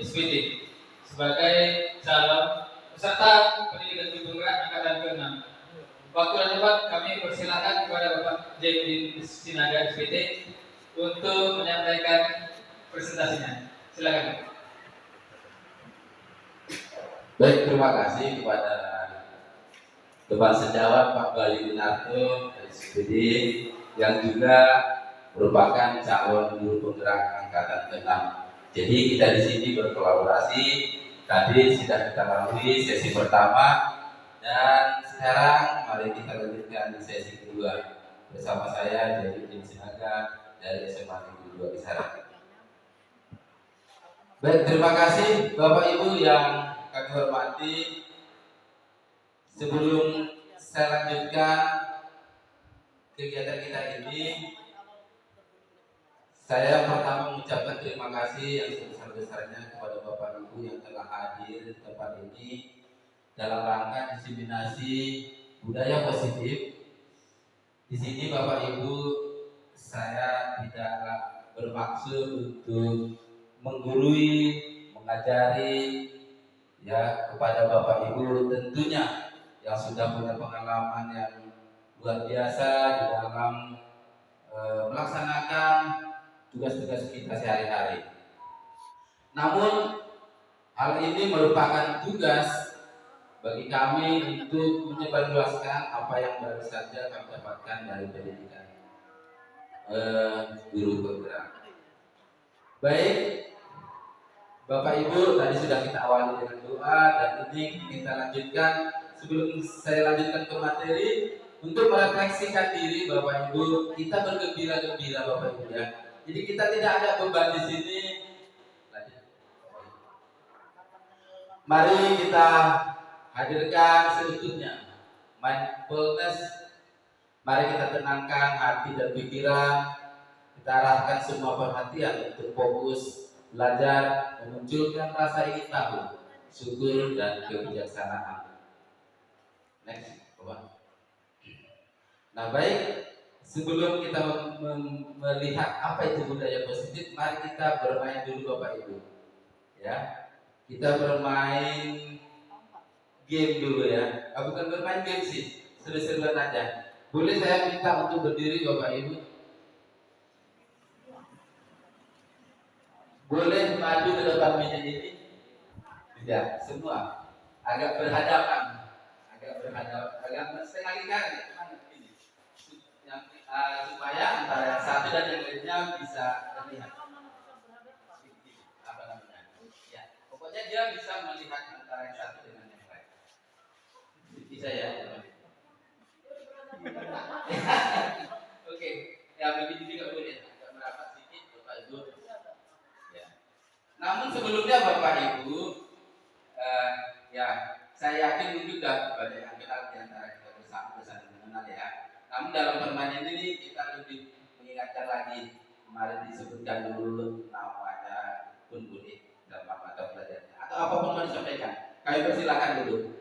SPD sebagai calon peserta pendidikan guru penggerak angkatan ke-6. Waktu dan tempat kami persilakan kepada Bapak Jaimudin Sinaga SPD untuk menyampaikan presentasinya. Silakan. Baik, terima kasih kepada teman sejawat Pak Bayu Narto SPD yang juga merupakan calon guru penggerak angkatan ke-6. Jadi kita di sini berkolaborasi. Tadi sudah kita lalui sesi pertama dan sekarang mari kita lanjutkan di sesi kedua bersama saya Jaimudin Sinaga dari SMA Negeri 2 Kisaran. Baik, terima kasih Bapak Ibu yang kami hormati. Sebelum saya lanjutkan kegiatan kita ini, saya pertama mengucapkan terima kasih yang sebesar-besarnya kepada Bapak Ibu yang telah hadir di tempat ini dalam rangka diseminasi budaya positif. Di sini Bapak Ibu, saya tidak bermaksud untuk menggurui, mengajari ya kepada Bapak Ibu tentunya yang sudah punya pengalaman yang luar biasa di dalam melaksanakan tugas-tugas kita sehari-hari. Namun hal ini merupakan tugas bagi kami untuk menyebarluaskan apa yang baru saja kami dapatkan dari pendidikan guru penggerak. Baik, Bapak Ibu, tadi sudah kita awali dengan doa dan ini kita lanjutkan. Sebelum saya lanjutkan ke materi, untuk merefleksikan diri Bapak Ibu, kita bergembira-gembira Bapak Ibu ya. Jadi kita tidak ada beban di sini. Mari kita hadirkan seutuhnya mindfulness. Mari kita tenangkan hati dan pikiran. Kita arahkan semua perhatian untuk fokus belajar, memunculkan rasa ingin tahu, syukur dan kebijaksanaan. Next, Nah baik, sebelum kita melihat apa itu budaya positif, mari kita bermain dulu Bapak Ibu. Ya, kita bermain game dulu ya. Bukan bermain game sih, seru-seruan aja. Boleh saya minta untuk berdiri Bapak Ibu? Boleh maju ke depan meja ini? Tidak, semua agak berhadapan. Agak setengah lingkaran ya, teman ini. Supaya antara yang satu dan yang lainnya bisa terlihat. Apa namanya? Ya, pokoknya dia bisa melihat antara yang satu dengan yang lain. Bisa ya, teman. Oke, ya begini juga boleh. Agak merapat sedikit, Bapak Ibu. Ya. Namun sebelumnya Bapak Ibu, ya saya yakin juga banyak yang kenal di antara kita bersama mengenal ya. Namun dalam permainan ini kita lebih mengingatkan lagi. Kemarin disebutkan dulu namanya pun boleh dalam mata pelajarannya atau apapun mau disampaikan. Kami persilakan dulu.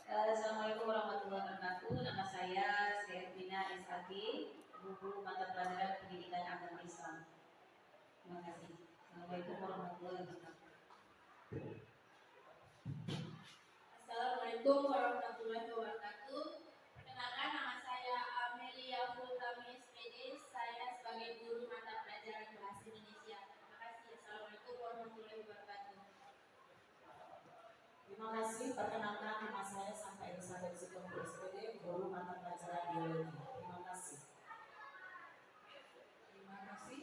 Assalamualaikum warahmatullahi wabarakatuh. Nama saya Servina Esati, guru mata pelajaran pendidikan agama Islam. Terima kasih. Assalamualaikum warahmatullahi wabarakatuh. Assalamualaikum warahmatullahi wabarakatuh. Perkenalkan, nama saya Amelia Fultami SPD. Saya sebagai guru mata pelajaran bahasa Indonesia. Terima kasih. Assalamualaikum warahmatullahi wabarakatuh. Terima kasih. Perkenalkan, nama saya Santa Elizabeth Sugeng SPD, guru mata pelajaran biologi. Terima kasih. Terima kasih.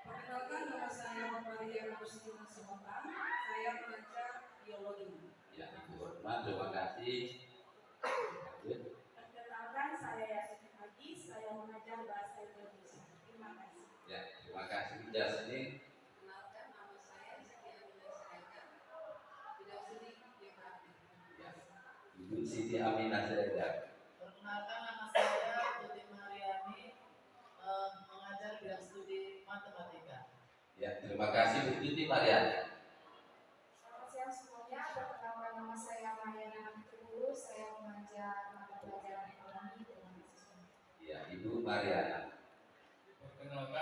Perkenalkan, nama saya Maria Agustina Simotang. Saya pengajar biologi. Ya, Ibu Hormat, terima kasih. Perkenalkan, saya Yasmin Haji. Saya mengajar bahasa Indonesia. Terima kasih. Ya, terima kasih Jasmine. Perkenalkan, nama saya Siti Aminah Siregar. Bidang studi geografi. Ya, Ibu Siti Aminah Siregar. Perkenalkan, nama saya Tuti Mariani, mengajar bidang studi matematika. Ya, terima kasih Bu Tuti Mariani. Selamat siang semuanya. Perkenalkan, nama saya Mariana Guru. Saya mengajar mata pelajaran ekonomi. Terima kasih. Ya, Ibu Mariana. Perkenalkan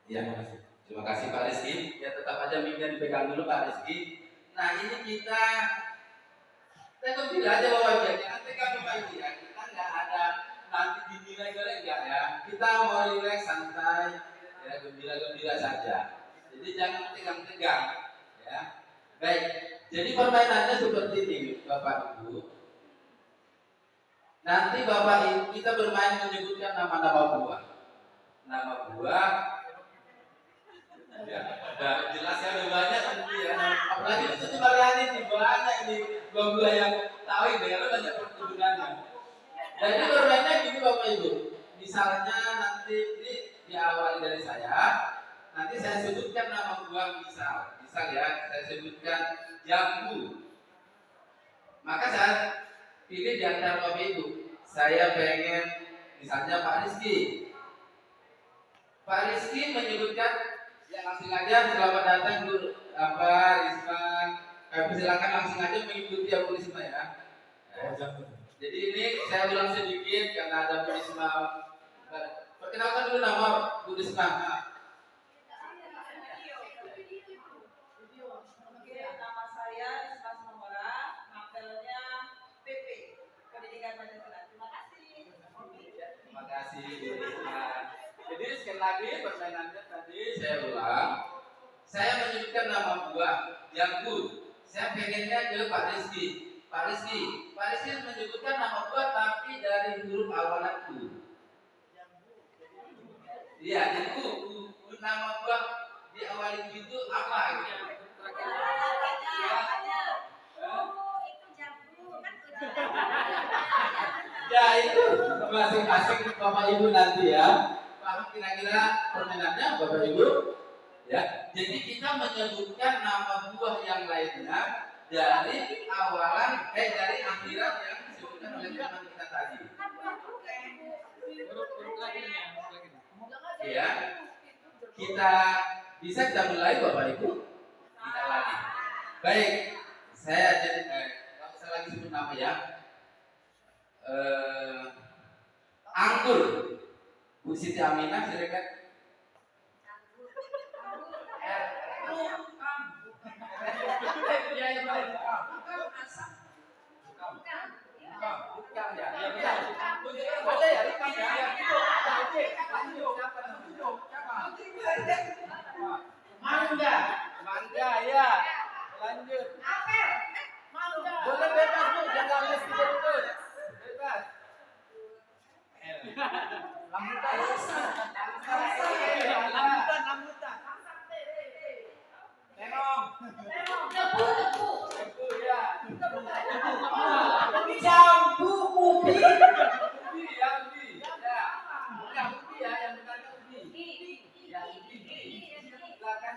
Ya, terima kasih Pak Rizky. Ya tetap aja mic-nya dipegang dulu Pak Rizky. Nah ini kita gembira aja Bapak Ibu. Jangan tegang Bapak Ibu ya. Kita nggak ada nanti dinilai enggak ya. Kita mau relax santai, ya gembira-gembira saja. Jadi jangan tegang-tegang, ya. Baik. Jadi permainannya seperti ini Bapak Ibu. Nanti Bapak Ibu kita bermain menyebutkan nama-nama buah. Nama buah. Ya, udah jelas ya, udah banyak nanti ya. Apalagi itu di Mariani nih, banyak nih buah-buah yang tahu ini, karena banyak perkebunannya. Jadi bermainnya gini Bapak Ibu. Misalnya nanti ini diawali dari saya. Nanti saya sebutkan nama buah misal ya, saya sebutkan jambu. Maka saya pilih di antara Bapak Ibu. Saya pengen misalnya Pak Rizky. Pak Rizky menyebutkan ya langsung aja selamat datang Bu Risma. Silakan langsung aja mengikuti Bu Risma ya. Jadi ini saya ulang sedikit karena ada Bu Risma. Perkenalkan dulu nama Bu Risma. Nama saya Risma Samora, mapelnya PP Pendidikan Pancasila. Terima kasih. Terima kasih Bu Risma. Jadi sekali lagi permainannya tadi saya ulang. Saya menyebutkan nama buah jambu. Saya pengennya ke Pak Rizky. Pak Rizky menyebutkan nama buah tapi dari huruf awalan U. Iya, jadi nama buah di awal itu apa gitu? Ya itu masing-masing Bapak Ibu nanti ya. Paham kira-kira permainannya Bapak Ibu? Ya. Jadi kita menyebutkan nama buah yang lainnya dari awalan dari akhirat yang disebutkan oleh teman kita tadi. Ya. Kita mulai Bapak Ibu. Kita lagi. Baik. Saya jadi nggak usah lagi sebut nama ya. Anggur. Bu Siti Aminah silakan. Mangga ya. Lanjut. Boleh bebas Bu, jangan mesti terus. Bebas. Rambutan. Terong. Tebu ya. Jambu ubi. Ubi ya. Ya, ubi ya yang benar ubi. Ya, ubi. Silakan.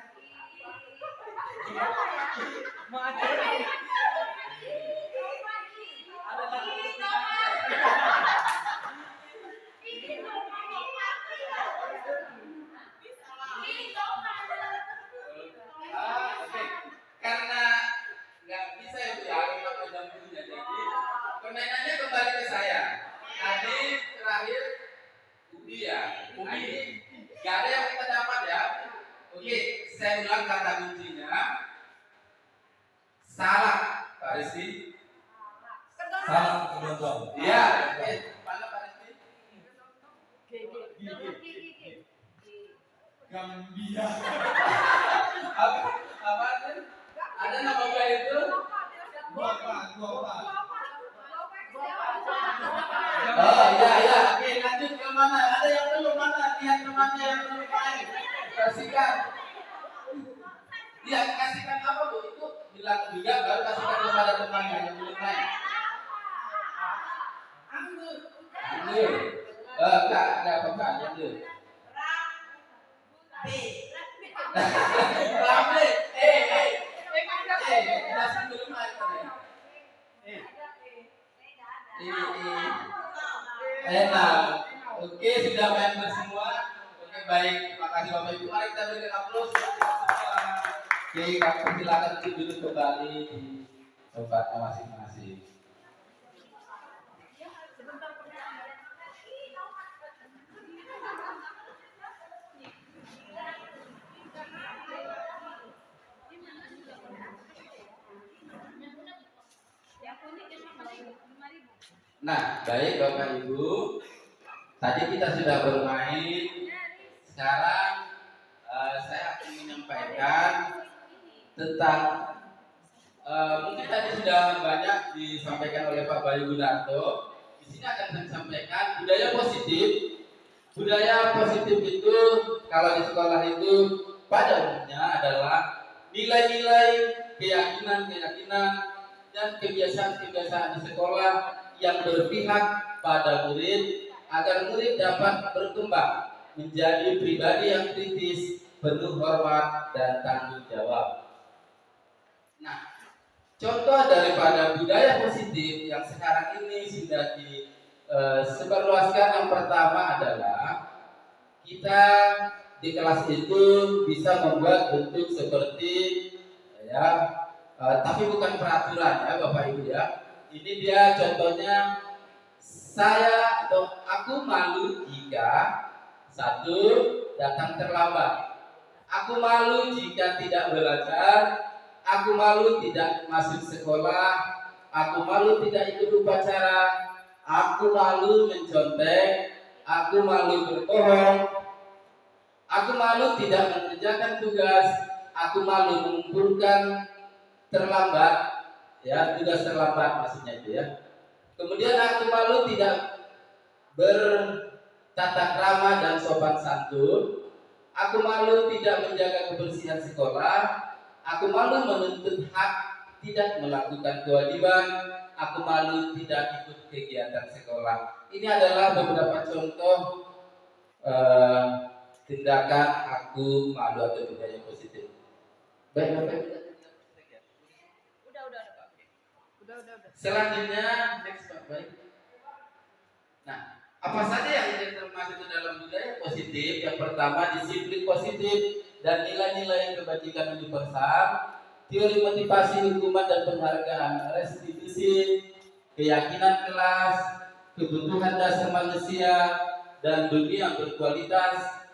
Ada lagi. Oke. Karena nggak bisa ya Bu ya, kita pinjam dulunya. Jadi permainannya kembali ke saya. Tadi terakhir ubi ya. Ubi. Nggak ada yang kita dapat ya. Oke, saya ulang kata kuncinya. Salah, Pak Rizky. Salah penonton. Iya. Mana Pak Rizky? Gambia. Apa itu? Ada nama buah itu? Guava. Oh iya. Oke, lanjut ke mana? Ada yang belum mana? Lihat temannya yang belum main. Kasihkan. Iya, kasihkan apa Bu? Itu bilang juga baru kasihkan kepada temannya yang belum main. Anggur. Enggak ada apa-apa. Lanjut. Rambe. Masih belum main kan? Enak. Oke, sudah main semua. Oke, baik. Terima kasih Bapak Ibu. Mari kita berikan aplaus. Oke, kami silakan duduk kembali di tempatnya masing-masing. Nah, baik Bapak Ibu, tadi kita sudah bermain. Sekarang saya akan menyampaikan tentang mungkin tadi sudah banyak disampaikan oleh Pak Bayu Gunarto. Di sini akan saya sampaikan budaya positif. Budaya positif itu kalau di sekolah itu pada umumnya adalah nilai-nilai, keyakinan-keyakinan dan kebiasaan-kebiasaan di sekolah yang berpihak pada murid agar murid dapat berkembang menjadi pribadi yang kritis, penuh hormat dan tanggung jawab. Nah, contoh daripada budaya positif yang sekarang ini sudah disebarluaskan yang pertama adalah kita di kelas itu bisa membuat bentuk seperti ya, tapi bukan peraturan ya Bapak Ibu ya. Ini dia contohnya, saya atau aku malu jika satu datang terlambat. Aku malu jika tidak belajar. Aku malu tidak masuk sekolah. Aku malu tidak ikut upacara. Aku malu mencontek. Aku malu berbohong. Aku malu tidak mengerjakan tugas. Aku malu mengumpulkan terlambat. Ya, tugas terlambat maksudnya itu ya. Kemudian aku malu tidak bertata krama dan sopan santun. Aku malu tidak menjaga kebersihan sekolah. Aku malu menuntut hak, tidak melakukan kewajiban. Aku malu tidak ikut kegiatan sekolah. Ini adalah beberapa contoh tindakan aku malu atau budaya positif. Baik, Bapak Ibu. Udah. Selanjutnya, next Pak Baik. Nah, apa saja yang termasuk ke dalam budaya positif? Yang pertama, disiplin positif dan nilai-nilai kebajikan universal, teori motivasi hukuman dan penghargaan, restitusi, keyakinan kelas, kebutuhan dasar manusia dan dunia berkualitas,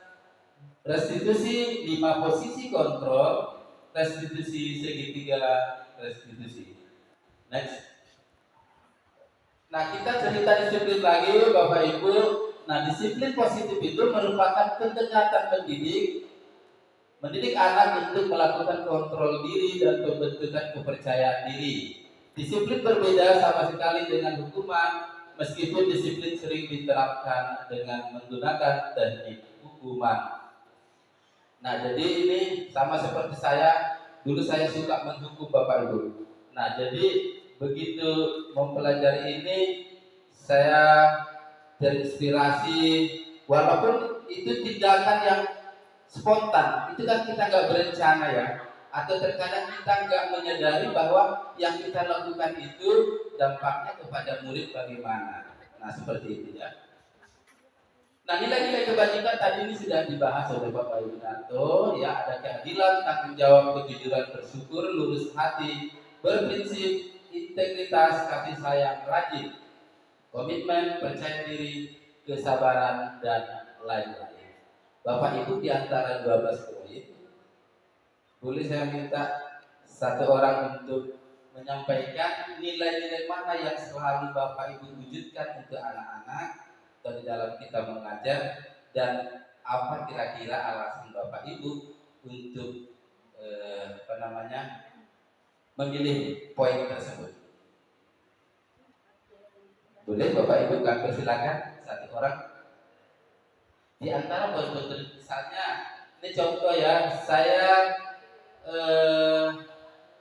restitusi 5 posisi kontrol, restitusi segitiga, restitusi. Next. Nah, kita cerita disiplin lagi Bapak Ibu. Nah, disiplin positif itu merupakan pendekatan mendidik anak untuk melakukan kontrol diri dan pembentukan kepercayaan diri. Disiplin berbeda sama sekali dengan hukuman, meskipun disiplin sering diterapkan dengan menggunakan teknik hukuman. Nah, jadi ini sama seperti saya, dulu saya suka menghukum Bapak Ibu. Nah, jadi begitu mempelajari ini saya terinspirasi, walaupun itu tindakan yang spontan, itu kan kita nggak berencana ya, atau terkadang kita nggak menyadari bahwa yang kita lakukan itu dampaknya kepada murid bagaimana. Nah, seperti itu ya. Nah, nilai-nilai kebajikan tadi ini sudah dibahas oleh Bapak Ibu Narto ya, ada keadilan, tanggung jawab, kejujuran, bersyukur, lurus hati, berprinsip, integritas, kasih sayang, rajin, komitmen, percaya diri, kesabaran, dan lain-lain. Bapak Ibu, di antara 12 poin, boleh saya minta satu orang untuk menyampaikan nilai-nilai mana yang selalu Bapak Ibu wujudkan untuk anak-anak atau di dalam kita mengajar, dan apa kira-kira alasan Bapak Ibu untuk memilih poin tersebut. Boleh Bapak Ibu, kami persilakan satu orang. Di antara poin-poin misalnya, ini contoh ya, saya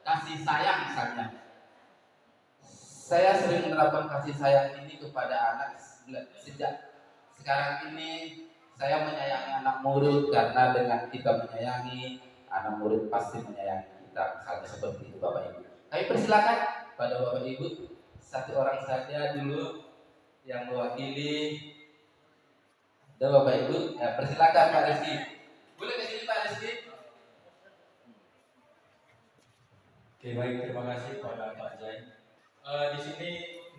kasih sayang misalnya. Saya sering menerapkan kasih sayang ini kepada anak sejak sekarang ini. Saya menyayangi anak murid karena dengan kita menyayangi anak murid pasti menyayangi kita, misalnya seperti itu Bapak Ibu. Kami persilakan pada Bapak Ibu satu orang saja dulu yang mewakili. Dan Bapak Ibu, ya, persilakan Pak Rizky. Boleh ke sini Pak Rizky? Oke, baik, terima kasih pada Pak Jai. Di sini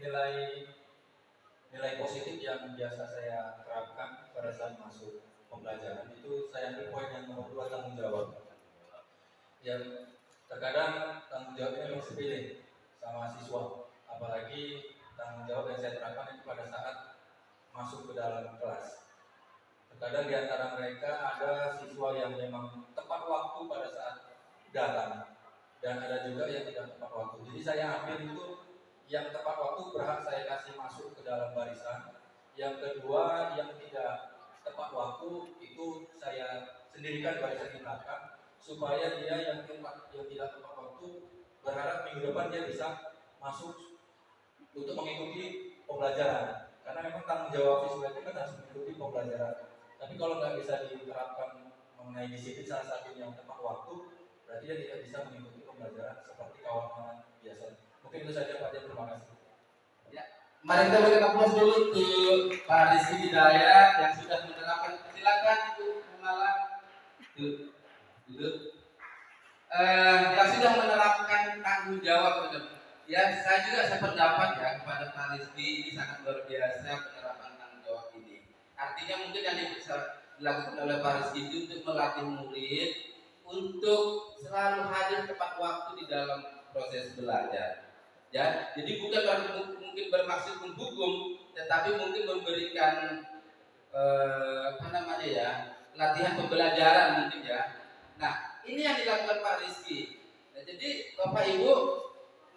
nilai positif yang biasa saya terapkan pada saat masuk pembelajaran itu saya ambil poin yang nomor 2, tanggung jawab. Yang terkadang tanggung jawabnya memang sepele sama siswa, apalagi tanggung jawab yang saya terapkan itu pada saat masuk ke dalam kelas. Terkadang di antara mereka ada siswa yang memang tepat waktu pada saat datang, dan ada juga yang tidak tepat waktu. Jadi saya ambil itu yang tepat waktu berhak saya kasih masuk ke dalam barisan. Yang kedua yang tidak tepat waktu itu saya sendirikan barisan di belakang, supaya dia yang tidak tepat waktu berharap minggu depan dia bisa masuk untuk mengikuti pembelajaran. Karena memang tanggung jawab siswa itu kan harus mengikuti pembelajaran. Tapi kalau nggak bisa diterapkan mengenai disiplin salah satunya yang tepat waktu, berarti dia tidak bisa mengikuti pembelajaran seperti kawan-kawan biasa. Mungkin itu saja Pak Jan, terima kasih. Ya, mari kita berikan aplaus dulu untuk Pak Rizky Hidayat yang sudah menerapkan. Silakan Ibu Mala. Duduk. Yang sudah menerapkan tanggung jawab. Ya, saya juga sependapat ya kepada Pak Rizky, ini sangat luar biasa penerapan tanggung jawab ini. Artinya mungkin yang bisa dilakukan oleh Pak Rizky itu untuk melatih murid untuk selalu hadir tepat waktu di dalam proses belajar. Ya, jadi bukan mungkin bermaksud menghukum, tetapi mungkin memberikan latihan pembelajaran mungkin ya. Nah, ini yang dilakukan Pak Rizky. Nah, jadi Bapak Ibu,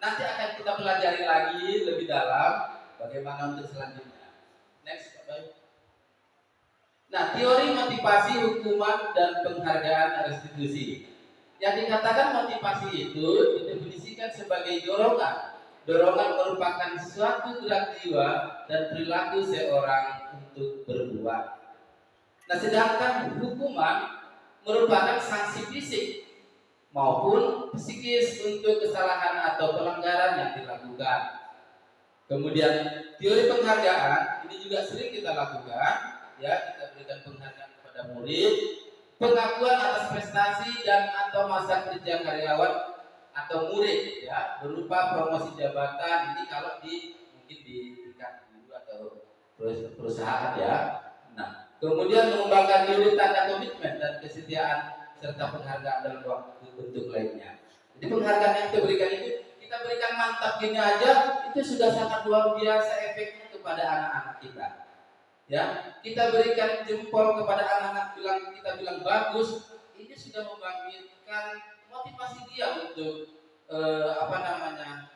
nanti akan kita pelajari lagi lebih dalam bagaimana untuk selanjutnya. Next, Bapak Ibu. Nah, teori motivasi, hukuman, dan penghargaan restitusi. Yang dikatakan motivasi itu didefinisikan sebagai dorongan. Dorongan merupakan suatu gerak jiwa dan perilaku seorang untuk berbuat. Nah, sedangkan hukuman merupakan sanksi fisik maupun psikis untuk kesalahan atau pelanggaran yang dilakukan. Kemudian teori penghargaan ini juga sering kita lakukan, ya, kita berikan penghargaan kepada murid, pengakuan atas prestasi dan atau masa kerja karyawan atau murid, ya, berupa promosi jabatan. Ini kalau mungkin di tingkat guru atau perusahaan, ya. Nah, kemudian mengembangkan diri, tanda komitmen dan kesetiaan serta penghargaan dalam waktu bentuk lainnya. Jadi penghargaan yang kita berikan itu, kita berikan mantap gini aja, itu sudah sangat luar biasa efeknya kepada anak-anak kita. Ya, kita berikan jempol kepada anak-anak, kita bilang bagus, ini sudah membangkitkan motivasi dia untuk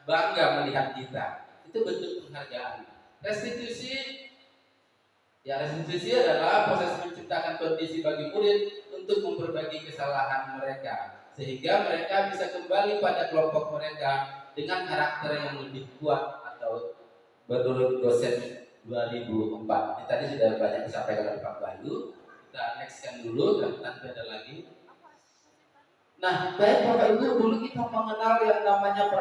bangga melihat kita. Itu bentuk penghargaan. Restitusi adalah proses menciptakan kondisi bagi murid untuk memperbaiki kesalahan mereka, sehingga mereka bisa kembali pada kelompok mereka dengan karakter yang lebih kuat, atau menurut dosen 2004. Ini tadi sudah banyak disampaikan oleh Pak Bayu. Kita nextkan dulu dan nanti ada lagi. Nah, baik Bapak Ibu, dulu kita mengenal yang namanya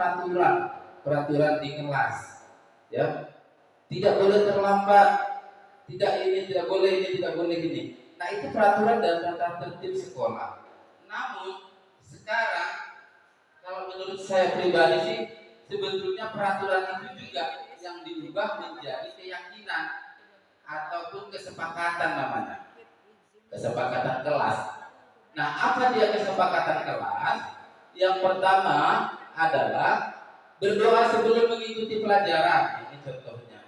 peraturan di kelas. Ya, tidak boleh terlambat, tidak boleh ini. Nah, itu peraturan dan tata tertib sekolah. Namun sekarang, kalau menurut saya pribadi sih, sebetulnya peraturan itu juga yang diubah menjadi keyakinan ataupun kesepakatan namanya. Kesepakatan kelas. Nah, apa dia kesepakatan kelas? Yang pertama adalah berdoa sebelum mengikuti pelajaran. Ini contohnya.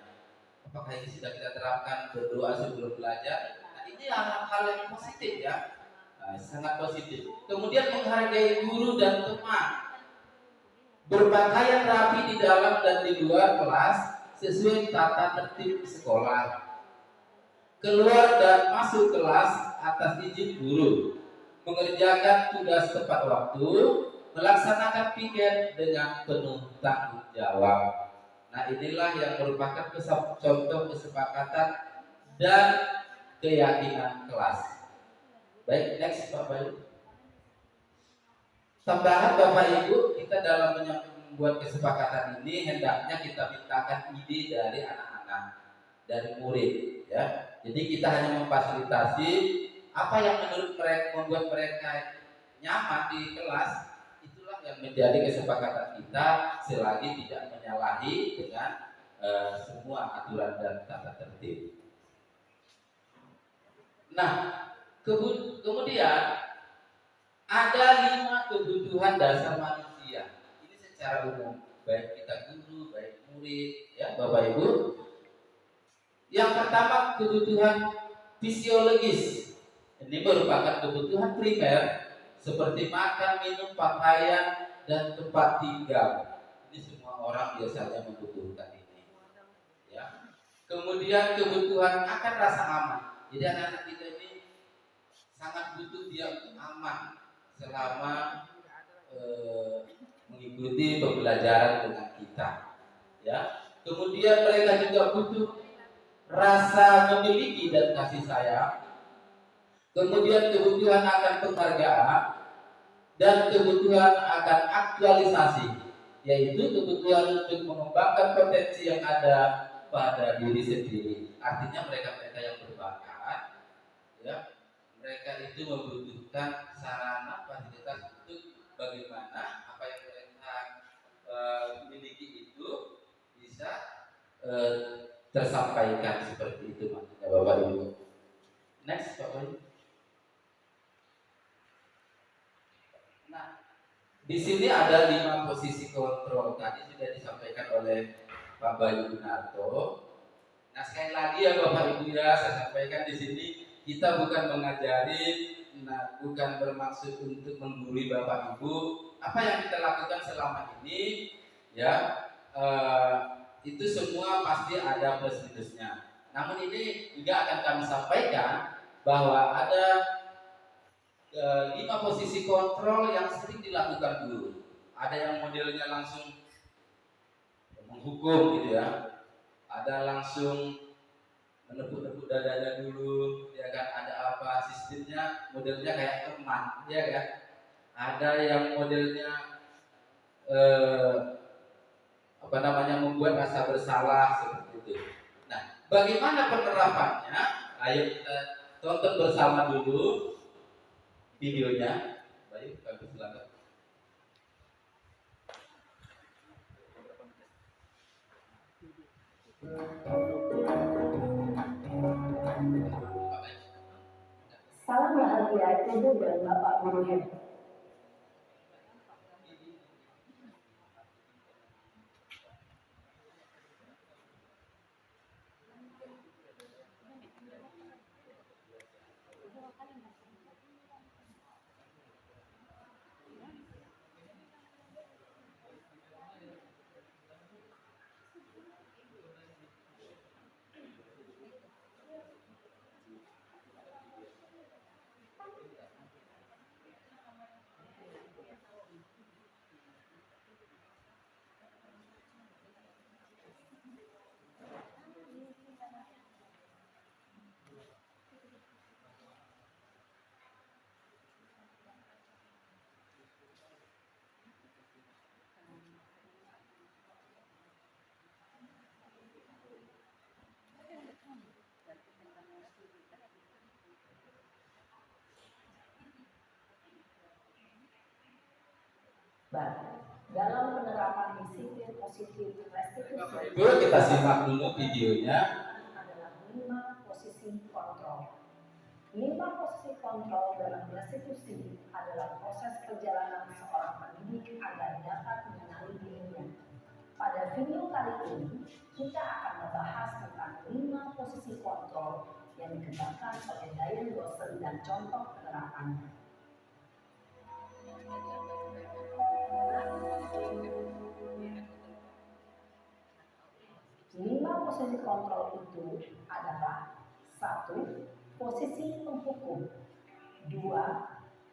Apakah ini sudah kita terapkan, berdoa sebelum belajar? Nah, ini hal yang positif, ya. Nah, sangat positif. Kemudian menghargai guru dan teman. Berpakaian rapi di dalam dan di luar kelas sesuai tata tertib sekolah. Keluar dan masuk kelas atas izin guru. Mengerjakan tugas tepat waktu, melaksanakan piket dengan penuh tanggung jawab. Nah, inilah yang merupakan contoh kesepakatan dan keyakinan kelas. Baik, next Pak Bayu. Tambahan Bapak Ibu, kita dalam membuat kesepakatan ini hendaknya kita mintakan ide dari anak-anak, dari murid, ya. Jadi kita hanya memfasilitasi apa yang menurut mereka membuat mereka nyaman di kelas. Itulah yang menjadi kesepakatan kita selagi tidak menyalahi dengan semua aturan dan tata tertib. Nah, kemudian ada 5 kebutuhan dasar manusia. Ini secara umum, baik kita guru, baik murid, Ya, Bapak Ibu. Yang pertama kebutuhan fisiologis. Ini merupakan kebutuhan primer seperti makan, minum, pakaian, dan tempat tinggal. Ini semua orang biasanya membutuhkan ini. Ya. Kemudian kebutuhan akan rasa aman. Jadi anak-anak kita ini sangat butuh dia aman selama mengikuti pembelajaran dengan kita. Ya. Kemudian mereka juga butuh rasa memiliki dan kasih sayang, kemudian kebutuhan akan penghargaan, dan kebutuhan akan aktualisasi, yaitu kebutuhan untuk mengembangkan potensi yang ada pada diri sendiri. Artinya mereka-mereka yang berbakat, ya, mereka itu membutuhkan sarana fasilitas untuk bagaimana apa yang mereka miliki itu bisa tersampaikan seperti itu maksudnya Bapak Ibu. Next Bapak Ibu. Nah, di sini ada 5 posisi kontrol tadi sudah disampaikan oleh Pak Bayu Gunarto. Nah, sekali lagi ya Bapak Ibu ya, saya sampaikan di sini kita bukan mengajari, bukan bermaksud untuk menggurui Bapak Ibu. Apa yang kita lakukan selama ini ya itu semua pasti ada plus minusnya. Namun ini juga akan kami sampaikan bahwa ada 5 posisi kontrol yang sering dilakukan dulu. Ada yang modelnya langsung menghukum gitu ya. Ada langsung menepuk-nepuk dadanya dulu, ya kan? Ada apa sistemnya? Modelnya kayak teman, ya kan? Ada yang modelnya membuat rasa bersalah seperti itu. Nah, bagaimana penerapannya? Ayo kita tonton bersama dulu videonya. Baik, kami silakan. Salam bahagia Ibu dan Bapak gurunya. Dalam penerapan disiplin positif restitusi, kita simak dulu videonya. Adalah 5 posisi kontrol. 5 posisi kontrol dalam restitusi adalah proses perjalanan seorang pendidik agar dapat mengenali dirinya. Pada video kali ini, kita akan membahas tentang 5 posisi kontrol yang dikembangkan oleh Diane Dawson dan contoh penerapannya. 5 posisi kontrol itu adalah 1. Posisi penghukum, 2.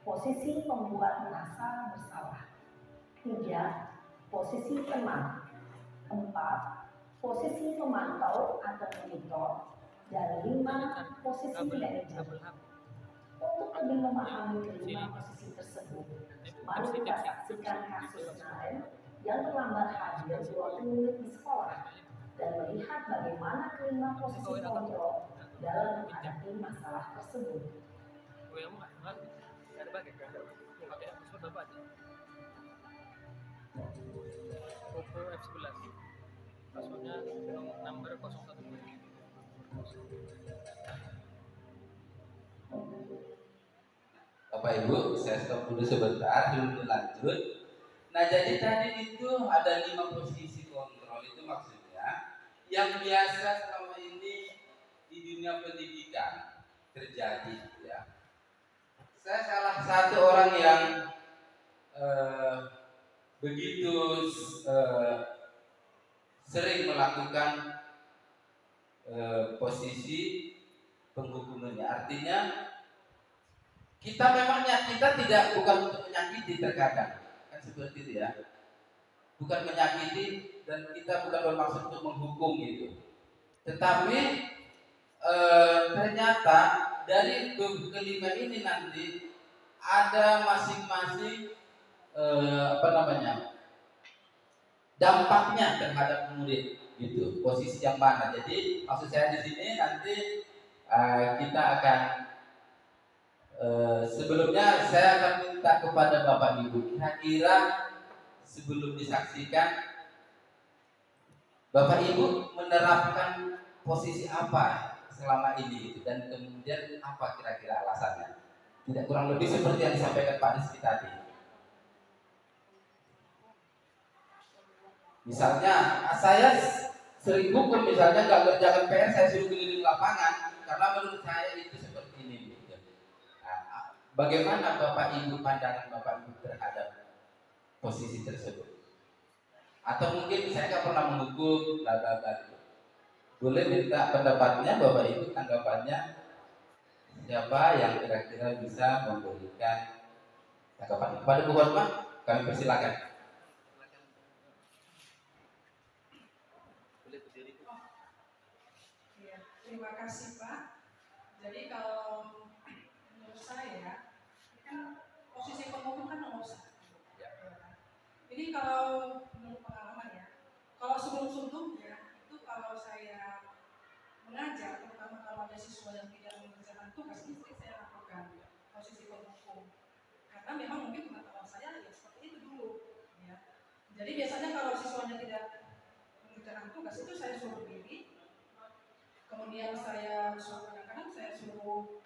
Posisi membuat merasa bersalah, 3. Posisi teman, 4. Posisi memantau atau monitor, dan 5. Posisi manajer. Untuk lebih memahami kelima posisi tersebut, mari kita saksikan kasus Naren yang terlambat hadir 20 menit di sekolah dan melihat bagaimana kelima posisi kontrol dalam menghadapi masalah tersebut. Oppo F11 passwordnya nomor 01. Bapak Ibu, saya stop dulu sebentar sebelum lanjut. Nah, jadi tadi itu ada 5 posisi kontrol, itu maksudnya yang biasa selama ini di dunia pendidikan terjadi ya. Saya salah satu orang yang begitu sering melakukan posisi penghukumannya. Artinya kita memangnya kita bukan untuk menyakiti terkadang kan seperti itu ya, bukan menyakiti dan kita bukan bermaksud untuk menghukum gitu. Tetapi ternyata dari kelima ini nanti ada masing-masing dampaknya terhadap murid gitu, posisi yang mana. Jadi maksud saya di sini nanti kita akan sebelumnya saya akan minta kepada Bapak Ibu kira-kira sebelum disaksikan Bapak Ibu menerapkan posisi apa selama ini gitu, dan kemudian apa kira-kira alasannya. Tidak kurang lebih seperti yang disampaikan Pak Rizky tadi. Misalnya saya sering hukum, misalnya nggak kerjakan PR saya suruh keliling lapangan karena menurut saya itu seperti ini. Bagaimana Bapak Ibu pandangan Bapak Ibu terhadap posisi tersebut? Atau mungkin saya nggak pernah menghukum, bla bla bla. Boleh minta pendapatnya Bapak Ibu, tanggapannya siapa yang kira-kira bisa memberikan tanggapan kepada Bu Hotma? Kami persilakan. Ya, terima kasih Pak. Jadi kalau menurut saya, kan posisi penghukum kan nomor 1. Jadi kalau menurut pengalaman ya, kalau sebelum-sebelumnya itu kalau saya mengajar, terutama kalau ada siswa yang tidak mengerjakan tugas, itu saya lakukan posisi penghukum. Karena memang mungkin pengetahuan saya ya seperti itu dulu. Ya. Jadi biasanya kalau siswanya tidak mengerjakan tugas itu saya suruh berdiri, kemudian saya suruh kadang-kadang saya suruh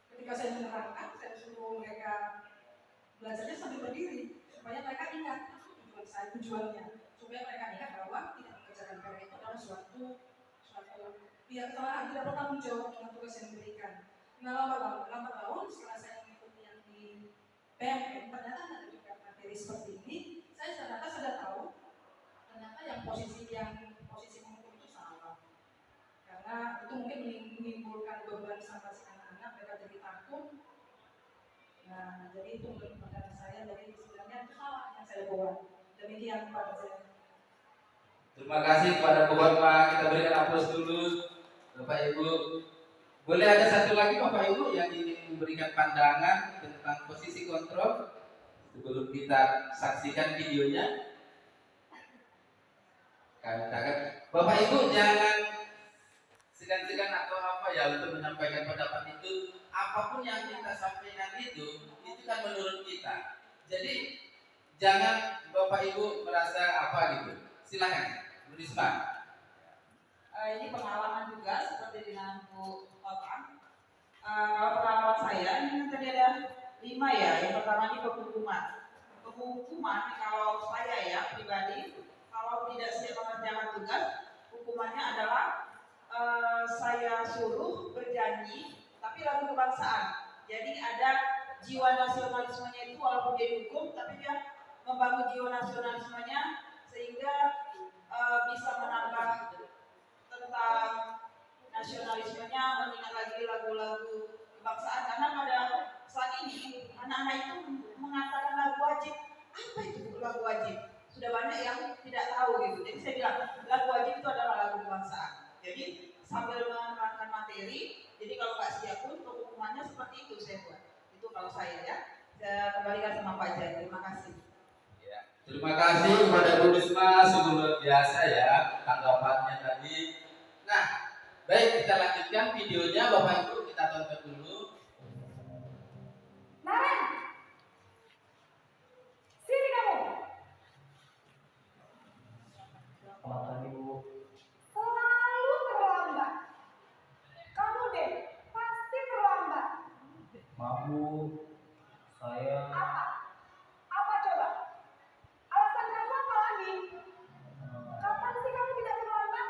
ketika saya menerangkan saya suruh mereka belajarnya sambil berdiri supaya mereka ingat tujuannya, supaya mereka ingat bahwa tidak mengerjakan PR itu adalah suatu kesalahan, tidak bertanggung jawab dengan tugas yang diberikan. Nah, lambat laun setelah saya mengikuti yang di PMM, ternyata ada juga materi seperti ini. Saya ternyata sudah tahu ternyata yang posisi penghukum itu salah, karena itu mungkin menimbulkan beban sama si anak-anak, mereka jadi takut. Nah, jadi itu menurut pandangan saya, jadi sebenarnya itu salah yang saya buat. Demikian Pak saya. Terima kasih kepada Bu Hotma. Kita berikan aplaus dulu Bapak Ibu. Boleh ada satu lagi Bapak Ibu yang ingin memberikan pandangan tentang posisi kontrol sebelum kita saksikan videonya? Katakan Bapak Ibu jangan segan-segan atau apa ya untuk menyampaikan pendapat itu. Apapun yang kita sampaikan itu kan menurut kita. Jadi jangan Bapak Ibu merasa apa gitu. Silakan, Bu Risma. Ini pengalaman juga seperti dengan Bu Otang. Kalau pengalaman saya ini tadi ada 5 ya. Yang pertama ini penghukuman. Penghukuman kalau saya ya pribadi, kalau tidak siap mengerjakan tugas, hukumannya adalah saya suruh berjanji tapi lagu kebangsaan. Jadi ada jiwa nasionalismenya itu, walaupun dia dihukum tapi dia membangun jiwa nasionalismenya sehingga bisa menambah tentang nasionalismenya, mengingat lagi lagu-lagu kebangsaan. Karena pada saat ini anak-anak itu mengatakan lagu wajib. Apa itu lagu wajib? Sudah banyak yang tidak tahu gitu. Jadi saya bilang lagu wajib itu adalah lagu kebangsaan. Jadi sambil menerangkan materi, jadi kalau nggak siap pun hukumannya seperti itu saya buat. Itu kalau saya ya. Saya kembalikan sama Pak Jan. Terima kasih. Ya, terima kasih kepada Bu Risma, sungguh luar biasa ya tanggapannya tadi. Nah, baik kita lanjutkan videonya Bapak Ibu, kita tonton dulu. Naren, sini kamu. Selamat pagi Bu. Selalu terlambat. Kamu deh, pasti terlambat. Maaf Bu, saya Apa? Apa coba? Alasan kamu apa lagi? Kapan sih kamu tidak terlambat?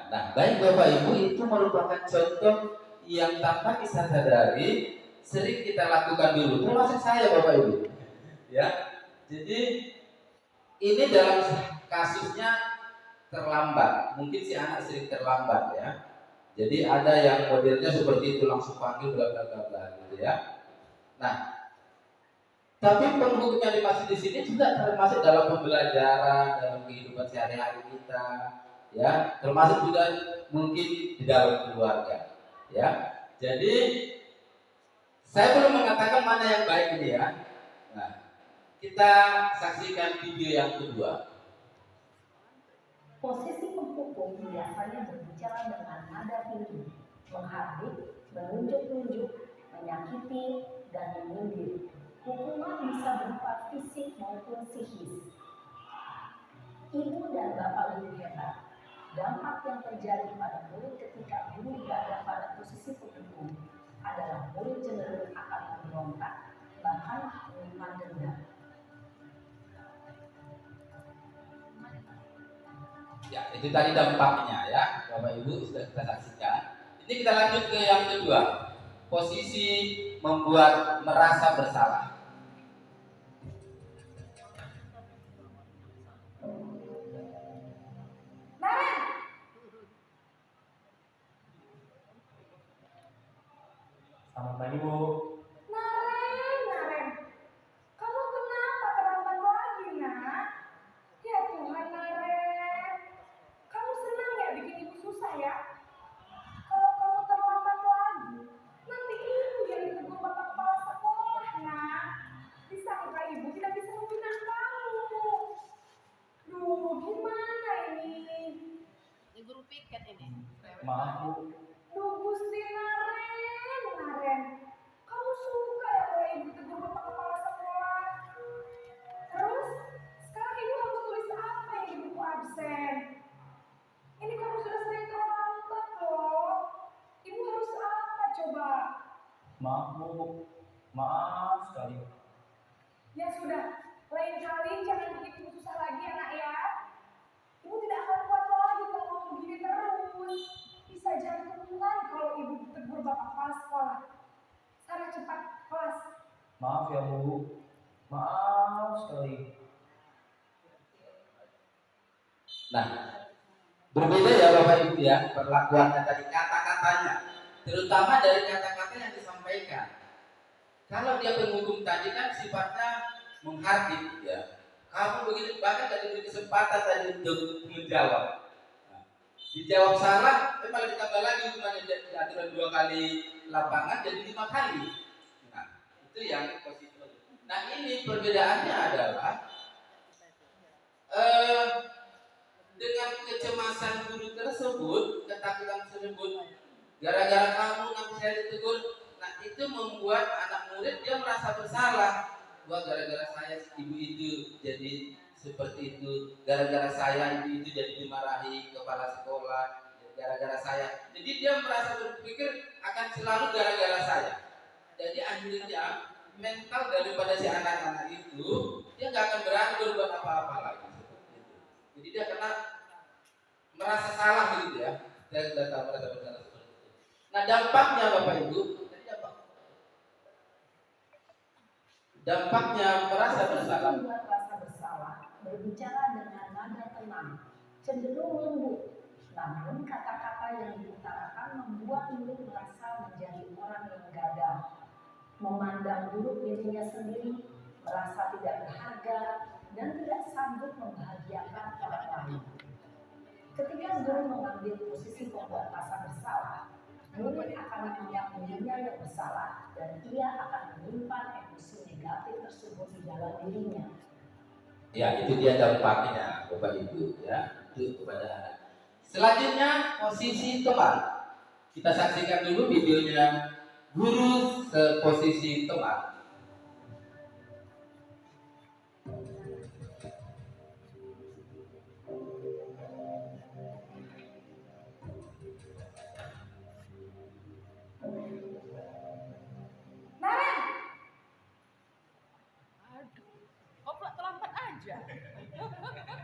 Nah, baik Bapak Ibu, itu merupakan contoh yang tanpa kita sadari sering kita lakukan dulu, termasuk saya Bapak Ibu. Ya, jadi ini dalam kasusnya terlambat, mungkin si anak sering terlambat ya. Jadi ada yang modelnya seperti itu, langsung panggil bla bla bla bla gitu ya. Nah, tapi penghukumnya dimaksud di sini juga termasuk dalam pembelajaran, dalam kehidupan sehari-hari kita, ya, termasuk juga mungkin di dalam keluarga, ya. Jadi saya belum mengatakan mana yang baik ini ya. Nah, kita saksikan video yang kedua. Posisi penghukum biasanya berbicara dengan nada tinggi, menghardik, menunjuk-nunjuk, menyakiti, dan menyindir. Hukuman bisa berupa fisik maupun psikis. Ibu dan bapak guru hebat. Dampak yang terjadi pada murid ketika guru berada pada posisi penghukum adalah murid cenderung akan memberontak, bahkan menyimpan dendam. Ya, itu tadi dampaknya ya, Bapak Ibu sudah kita saksikan. Ini kita lanjut ke yang kedua, posisi membuat merasa bersalah. Selamat pagi Bu. Naren, kamu kenapa terlambat lagi, nak? Ya Tuhan, Naren, kamu senang ya bikin ibu susah ya? Kalau kamu terlambat lagi, nanti ibu yang ditegur bapak kepala sekolah, nak. Disangka ibu tidak bisa membina kamu. Duh, gimana ini? Ini guru piket ini. Maaf Bu. Duh, Gusti Naren, kamu suka ya kalau ibu tegur bapak kepala sekolah? Terus, sekarang ibu harus tulis apa yang di buku absen? Ini kamu sudah sering terlambat loh. Ibu harus apa coba? Maaf Bu. Maaf sekali. Ya sudah, lain kali jangan bikin ibu susah lagi anak ya. Ibu tidak akan kuat lagi kalau kamu begini terus. Bisa jantungan kalau ibu ditegur bapak kepala sekolah. Sana cepat kelas. Maaf ya Bu. Maaf sekali. Nah, berbeda ya Bapak Ibu ya perlakuannya tadi, kata-katanya, terutama dari kata-kata yang disampaikan. Kalau dia penghukum tadi kan sifatnya menghardik ya. Kamu begini, bahkan tidak diberi kesempatan tadi untuk menjawab. Nah, dijawab salah, malah ditambah lagi hukumannya di aturan 2 kali lapangan jadi 5 kali. Nah, itu yang positif. Nah, ini perbedaannya adalah dengan kecemasan guru tersebut, ketakutan tersebut, gara-gara kamu nanti saya ditegur, nah itu membuat anak murid dia merasa bersalah. Wah, gara-gara saya ibu itu jadi seperti itu, gara-gara saya ibu itu jadi dimarahi kepala sekolah, gara-gara saya. Jadi dia merasa berpikir akan selalu gara-gara saya. Jadi akhirnya mental daripada si anak-anak itu dia nggak akan berani berbuat apa-apa lagi. Jadi dia kena merasa salah gitu ya. Dia merasa bersalah seperti itu. Nah, dampaknya Bapak Ibu, dampaknya merasa bersalah. Membuat rasa bersalah, berbicara dengan nada tenang, cenderung lembut. Namun kata-kata yang diutarakan membuat murid merasa menjadi orang yang gagal, memandang buruk dirinya sendiri, merasa tidak berharga, dan tidak sanggup membahagiakan orang lain. Ketika guru mengambil posisi pembuat rasa bersalah, murid akan menganggap dirinya yang bersalah dan ia akan menyimpan emosi negatif tersebut di dalam dirinya. Ya, itu dia dampaknya Bapak Ibu ya, itu kepada anak. Selanjutnya posisi teman. Kita saksikan dulu videonya guru ke posisi teman.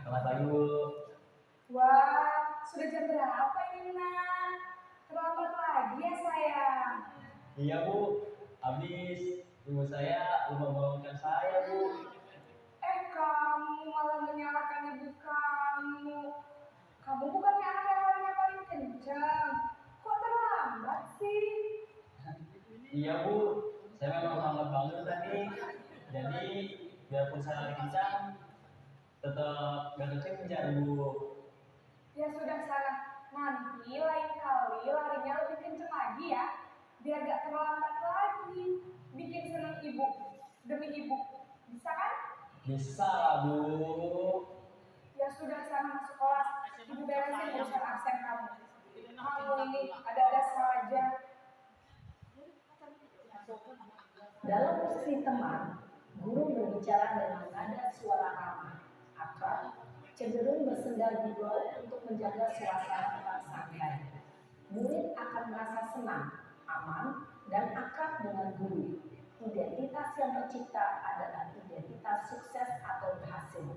Selamat pagi Bu. Wah, sudah jam berapa ini nak? Terlambat lagi ya sayang. Iya Bu, habis ibu saya lupa bangunkan saya Bu. Kamu malah menyalahkan ibu kamu. Kamu bukannya anak yang larinya paling kencang. Kok terlambat sih? Iya Bu, saya memang lambat bangun tadi. Jadi biarpun saya lari kencang, tetap gak kekejar Bu. Ya sudah sana. Nanti lain kali larinya lebih kencang lagi ya. Biar gak terlambat lagi. Bikin senang ibu. Demi ibu. Bisa kan? Bisa lah Bu. Ya sudah sana masuk kelas. Ibu beresin urusan absen kamu. Kamu ini ada-ada saja. Dalam posisi teman, guru berbicara dengan nada suara ramah, akrab, cenderung bersenda gurau untuk menjaga suasana tetap santai. Murid akan merasa senang, aman, dan akrab dengan guru. Identitas yang tercipta adalah identitas sukses atau berhasil.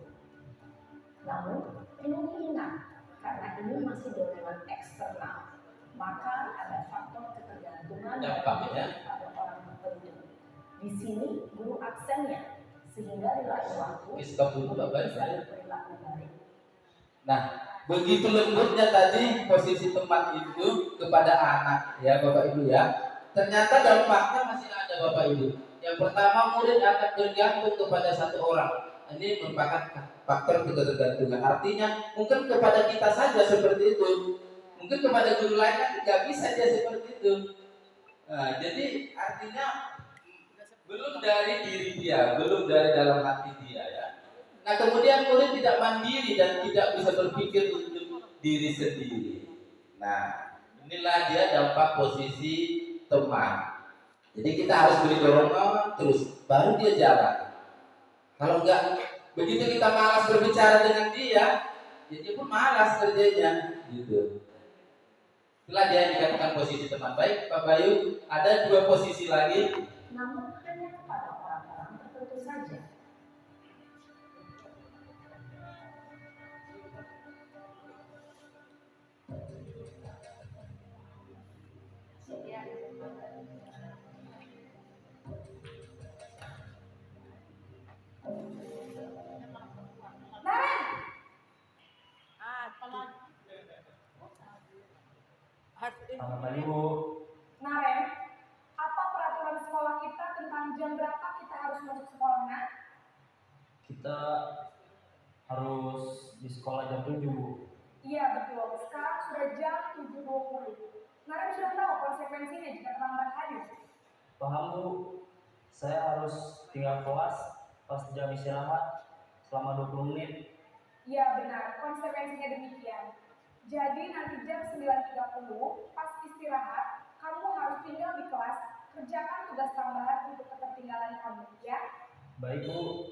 Namun, perlu diingat, karena ini masih dorongan eksternal, maka ada faktor ketergantungan pada orang tertentu. Di sini guru aksennya, sehingga di lain waktu Stop dulu Bapak. bisa berperilaku baik. Nah, begitu lembutnya tadi posisi teman itu kepada anak ya Bapak Ibu ya. Ternyata dampaknya masih ada Bapak Ibu. Yang pertama, murid akan bergantung kepada satu orang. Ini merupakan faktor ketergantungan. Artinya mungkin kepada kita saja seperti itu. Mungkin kepada guru lain kan tidak bisa dia seperti itu. Nah, jadi artinya belum dari diri dia, belum dari dalam hati dia ya. Nah, kemudian murid tidak mandiri dan tidak bisa berpikir untuk diri sendiri. Nah, inilah dia dampak posisi teman. Jadi kita harus beri dorongan terus, baru dia jalan. Kalau enggak, begitu kita malas berbicara dengan dia, ya dia pun malas kerjanya, gitu. Itulah dia yang dikatakan posisi teman. Baik, Pak Bayu, ada dua posisi lagi. Namun hanya kepada orang-orang tertentu saja. Selamat pagi Bu. Naren, apa peraturan sekolah kita tentang jam berapa kita harus masuk sekolah, nak? Kita harus di sekolah jam 7 Bu. Iya betul, sekarang sudah jam 7.20. Naren sudah tahu konsekuensinya jika terlambat hadir. Paham Bu, saya harus tinggal kelas pas jam istirahat selama 20 menit. Iya benar, konsekuensinya demikian. Jadi nanti jam 9.30 pas istirahat, kamu harus tinggal di kelas, kerjakan tugas tambahan untuk ketertinggalan kamu, ya? Baik Bu.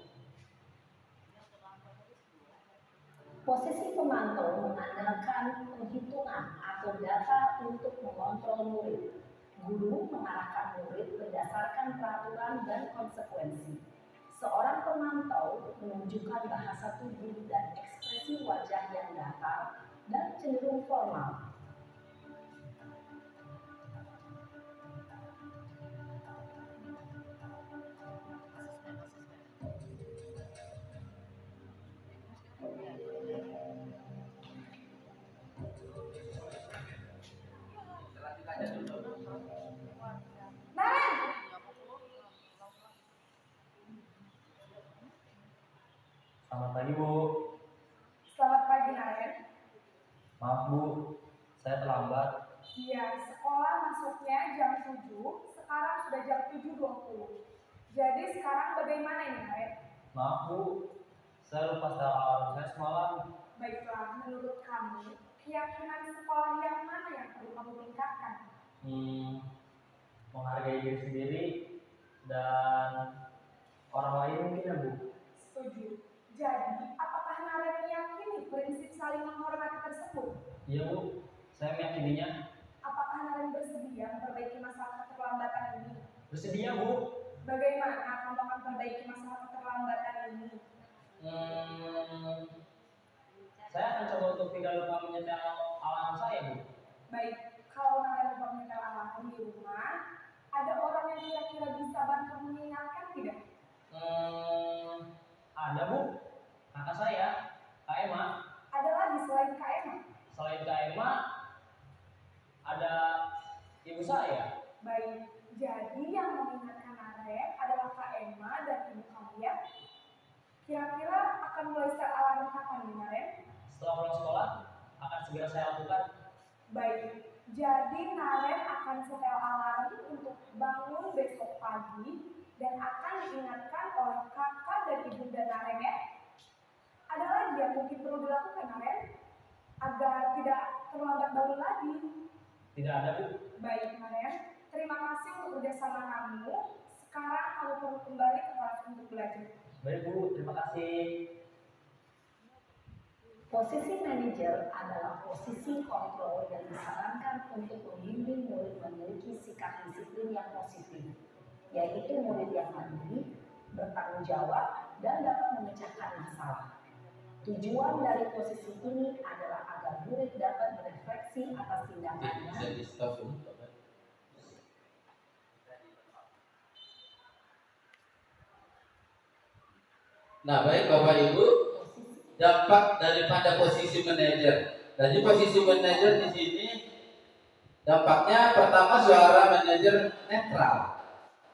Posisi pemantau mengandalkan penghitungan atau data untuk mengontrol murid. Guru mengarahkan murid berdasarkan peraturan dan konsekuensi. Seorang pemantau menunjukkan bahasa tubuh dan ekspresi wajah yang datar dan cenderung formal. Selamat pagi Bu. Selamat pagi, Naren. Maaf Bu, saya terlambat. Iya, sekolah masuknya jam 7, sekarang sudah jam 7.20. Jadi sekarang bagaimana ini, Naren? Maaf Bu, saya lupa setel alarm saya semalam. Baiklah, menurut kamu, keyakinan sekolah yang mana yang perlu kamu tingkatkan? Menghargai diri sendiri dan orang lain mungkin ya Bu. Setuju. Jadi, apakah Naren meyakini prinsip saling menghormati tersebut? Iya Bu, saya meyakininya. Apakah Naren bersedia memperbaiki masalah keterlambatan ini? Bersedia Bu. Bagaimana kamu akan memperbaiki masalah keterlambatan ini? Saya akan coba untuk tidak lupa menyetel Baik, kalau kalian lupa menyetel alarm di rumah, ada orang yang kira-kira bisa bantu mengingatkan tidak? Ada Bu, kakak saya, Kak Emma. Ada lagi selain Kak Emma? Selain Kak Emma, ada ibu saya. Baik, jadi yang mengingatkan Naren adalah Kak Emma dan ibu kalian. Kira-kira akan mulai set alarm kapan nih Naren? Setelah pulang sekolah, akan segera saya lakukan. Baik, jadi Naren akan setel alarm untuk bangun besok pagi dan akan diingatkan oleh kakak dan ibunda Naren ya. Ada lagi yang mungkin perlu dilakukan Naren agar tidak terlambat bangun lagi? Tidak ada Bu. Baik Naren, terima kasih untuk kerjasama kamu. Sekarang kamu perlu kembali ke kelas untuk belajar. Baik Bu, terima kasih. Posisi manajer adalah posisi kontrol yang disarankan untuk membimbing murid memiliki sikap disiplin yang positif, yaitu murid yang mandiri, bertanggung jawab, dan dapat memecahkan masalah. Tujuan dari posisi ini adalah agar murid dapat berefleksi atas tindakannya. Bisa di stop dulu, Bapak. Nah, baik Bapak Ibu, dampak daripada posisi manajer. Jadi posisi manajer di sini dampaknya pertama suara manajer netral.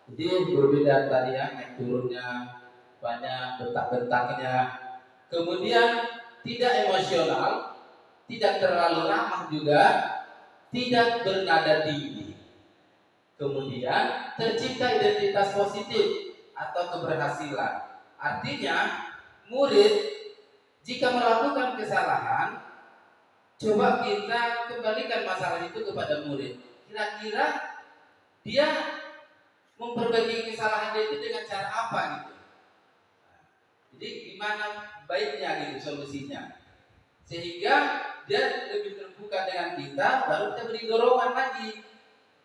Jadi berbeda tadi ya, naik turunnya banyak, bentak-bentaknya. Kemudian tidak emosional, tidak terlalu ramah juga, tidak bernada tinggi. Kemudian tercipta identitas positif atau keberhasilan. Artinya murid jika melakukan kesalahan, coba kita kembalikan masalah itu kepada murid. Kira-kira dia memperbaiki kesalahan dia itu dengan cara apa gitu. Jadi gimana baiknya gitu solusinya. Sehingga dia lebih terbuka dengan kita, baru kita beri dorongan lagi.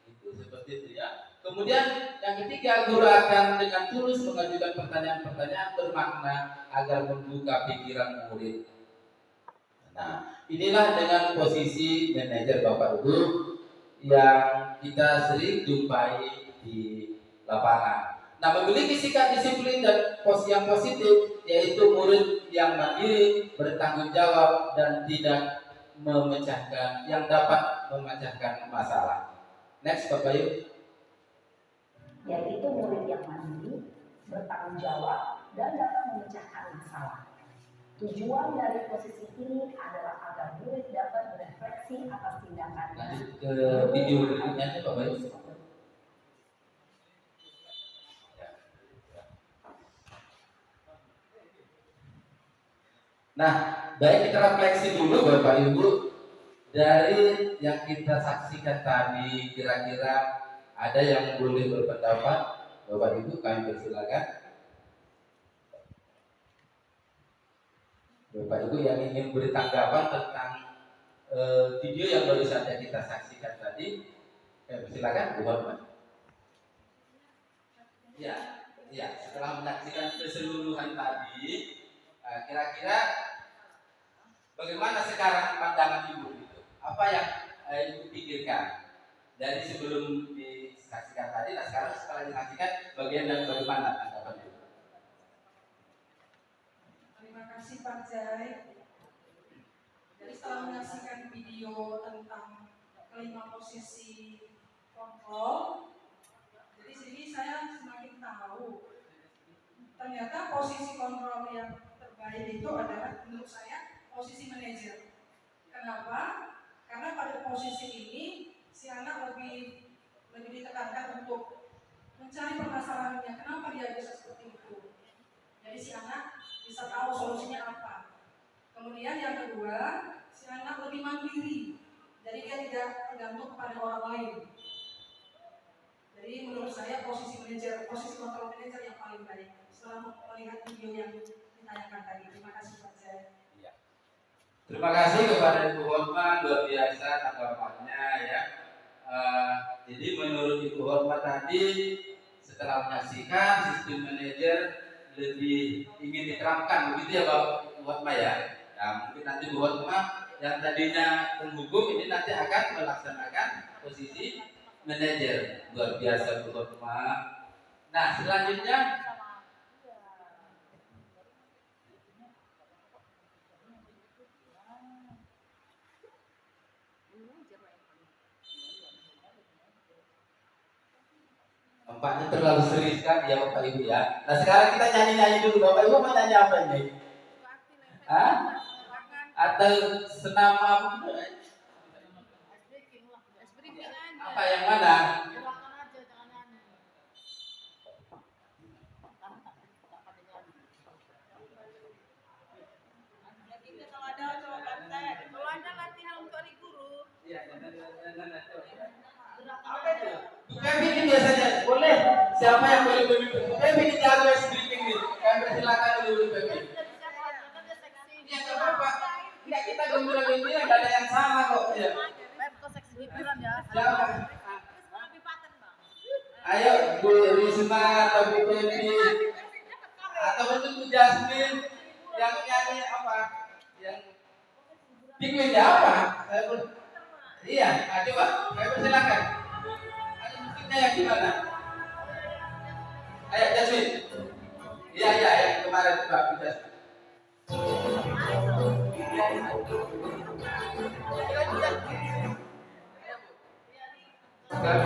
Itu seperti itu ya. Kemudian yang ketiga, guru akan dengan tulus mengajukan pertanyaan-pertanyaan bermakna agar membuka pikiran murid. Nah, inilah dengan posisi manajer Bapak Ibu yang kita sering jumpai di lapangan. Nah, memiliki sikap disiplin dan yang positif, yaitu murid yang mandiri, bertanggung jawab dan tidak memecahkan, yang dapat memecahkan masalah. Next, Bapak Ibu. Yaitu murid yang mandiri, bertanggung jawab, dan dapat memecahkan masalah. Tujuan dari posisi ini adalah agar murid dapat berefleksi atas tindakannya. Lanjut ke video berikutnya aja Bapak Ibu. Nah, baik kita refleksi dulu Bapak Ibu dari yang kita saksikan tadi, kira-kira ada yang boleh berpendapat? Bapak Ibu kami persilakan. Bapak Ibu yang ingin beri tanggapan tentang video yang baru saja kita saksikan tadi, silakan Bu Hormat. Ya, setelah menyaksikan keseluruhan tadi, kira-kira bagaimana sekarang pandangan Ibu gitu? Apa yang Ibu pikirkan dari sebelum disaksikan tadi? Nah sekarang setelah disaksikan bagian dan bagaimana tanggapan Ibu? Terima kasih Pak Jai. Jadi setelah menyaksikan video tentang kelima posisi kontrol, jadi sini saya semakin tahu ternyata posisi kontrol yang terbaik itu adalah menurut saya posisi manajer. Kenapa? Karena pada posisi ini si anak lebih ditekankan untuk mencari permasalahannya. Kenapa dia bisa seperti itu? Jadi si anak bisa tahu solusinya apa. Kemudian yang kedua, si anak lebih mandiri. Jadi dia tidak tergantung kepada orang lain. Jadi menurut saya posisi kontrol manajer yang paling baik. Setelah melihat video yang ditayangkan tadi. Terima kasih Pak Jai. Terima kasih kepada Ibu Hormat, luar biasa tanggapannya ya. Jadi menurut Ibu Hormat tadi setelah menyaksikan sistem manajer lebih ingin diterapkan begitu ya Bapak Hormat ya. Nah mungkin nanti Bu Hormat yang tadinya penghukum ini nanti akan melaksanakan posisi manajer. Luar biasa Bu Fatma. Nah, selanjutnya nampaknya terlalu serius kan ya Bapak Ibu ya. Nah sekarang kita nyanyi-nyanyi dulu. Bapak Ibu mau nyanyi apa ini? Hah? Atau senama apa yang mana? Kalau ada latihan untuk adik guru. Apa itu? Kami ini biasanya boleh. Siapa yang boleh memimpin? Kami ini jago briefing nih. Kami persilakan dulu Kami. Ya nggak apa-apa. Enggak, kita gembira-gembira, nggak ada yang salah kok. Ya. Siapa? Ayo Bu Risma atau Bu Pepi atau Bu Jasmine yang nyanyi apa? Yang piknik ya apa? Iya, coba. Kami persilakan. Ada musiknya yang gimana? Ayo Jasmine. Iya, yang kemarin coba Bu Jasmine.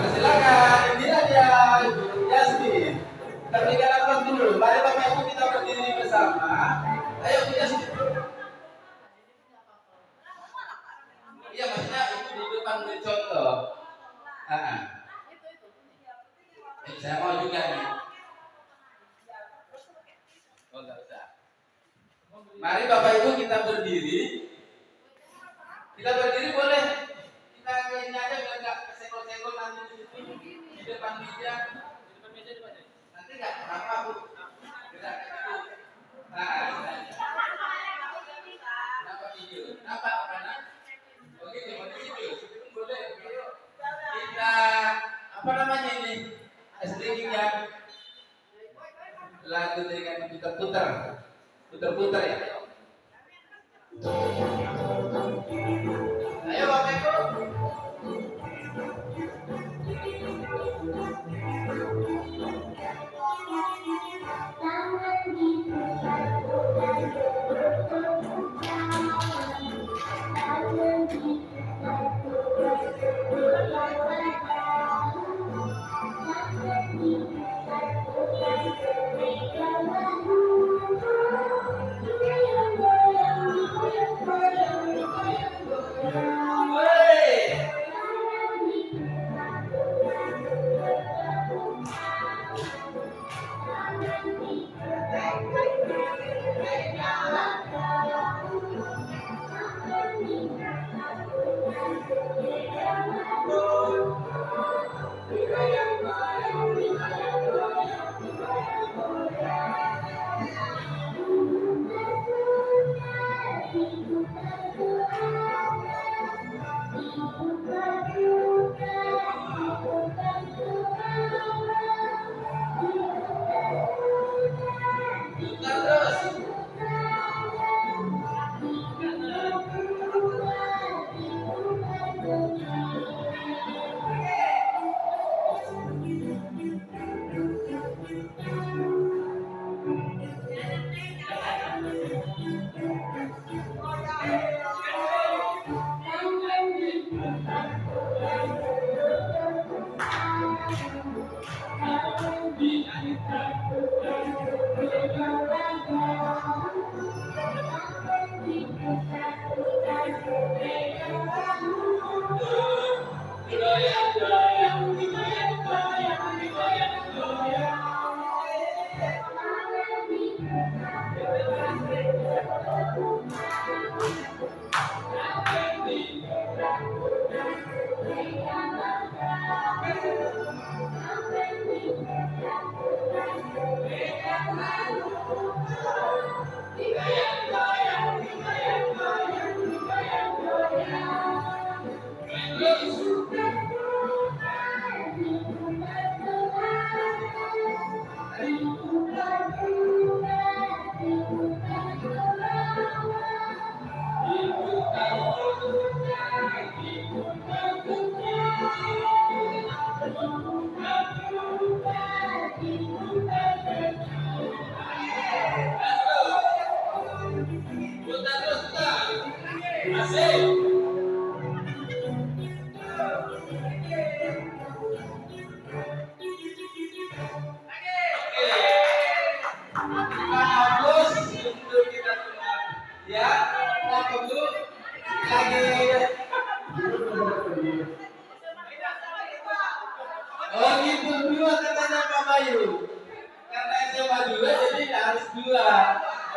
Silakan, inilah dia Yasmin. Berikan aplaus dulu. Mari Bapak Ibu kita berdiri bersama. Ayo Bu Yasmin. Iya maksudnya itu di depan beri contoh. Saya mau juga nih. Oh enggak usah. Mari Bapak Ibu kita berdiri. Kita berdiri boleh. Kita ini aja biar nggak kesenggol-senggol nanti di depan meja. Nanti nggak apa Bu. Gerak gitu. Kenapa video? Kenapa karena begitu video. Boleh. Kita apa namanya ini? Streaming ya. Lagu dengan putar-putar ya. Ayo Bapak Ibu.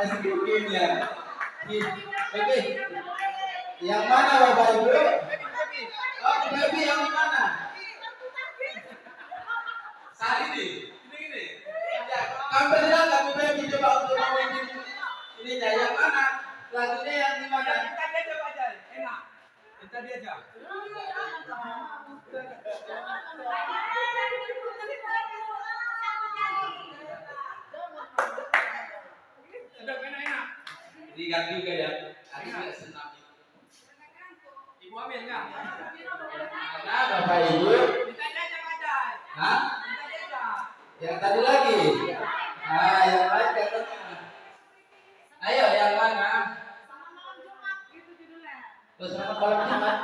Es krim ya. Oke. Yang mana Bapak Ibu? Oh, baby yang mana? Sari nih. Ini. Ya, kamu bilang kamu baby coba untuk ngomongin ini yang mana? Lagunya yang di mana? Tadi aja Pak Jai, enak. Tadi aja. Sudah enak. Lihat juga ya. Ada juga senam. Ibu ambil enggak? Nah, Bapak Ibu. Tadi aja Pak Jai. Hah? Tadi aja. Yang tadi lagi. Ah, yang lain katanya. Ayo, yang mana? Terus sama malam Jumat.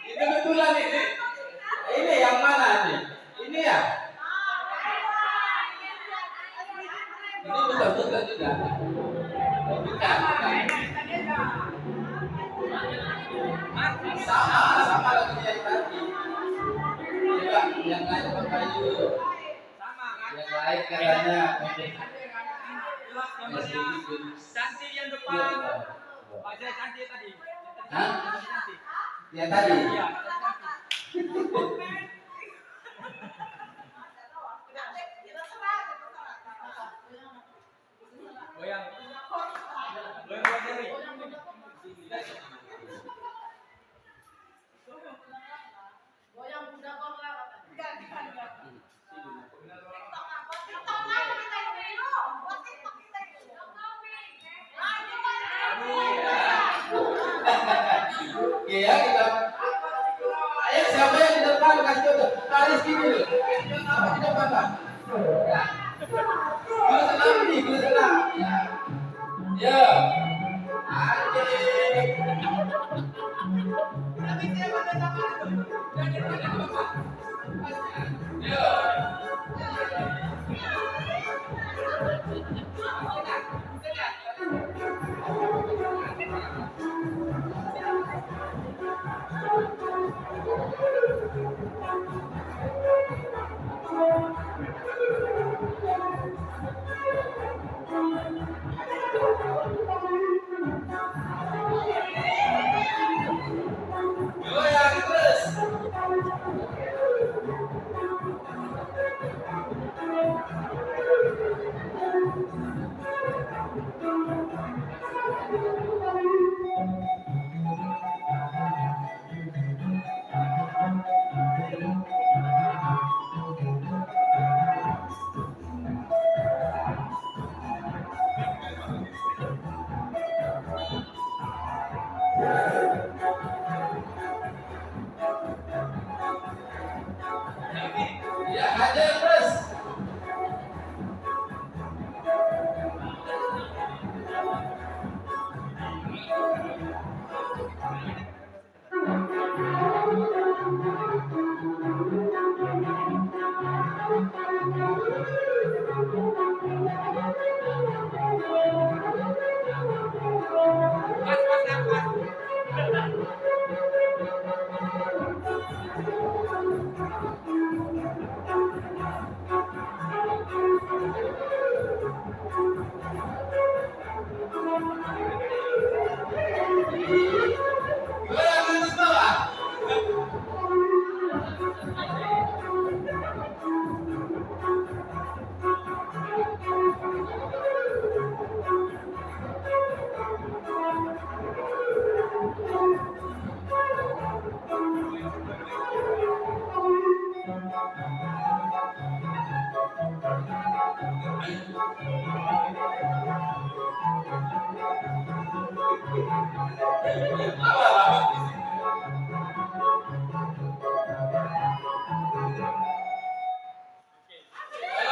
Ini betulan ini. Ini yang mana nih? Ini ya? Ini betul-betul juga. Oh, bukan. Sama lagunya yang tadi. Coba yang lain Bapak Ibu. Yang lain katanya. Cantik yang depan. Pak Jai cantik tadi. Hah? Yang tadi? Iya. Goyang. Goyang jari. Goyang budak orang. Iya, kita. Ayo siapa yang di depan kasih tahu. Tarik sini dulu. Apa di depan, Pak? Ya. Kita senam nih, kita senam. Ya. Ya. Goyang terus. Ya, aja terus. Goyang terus bawah.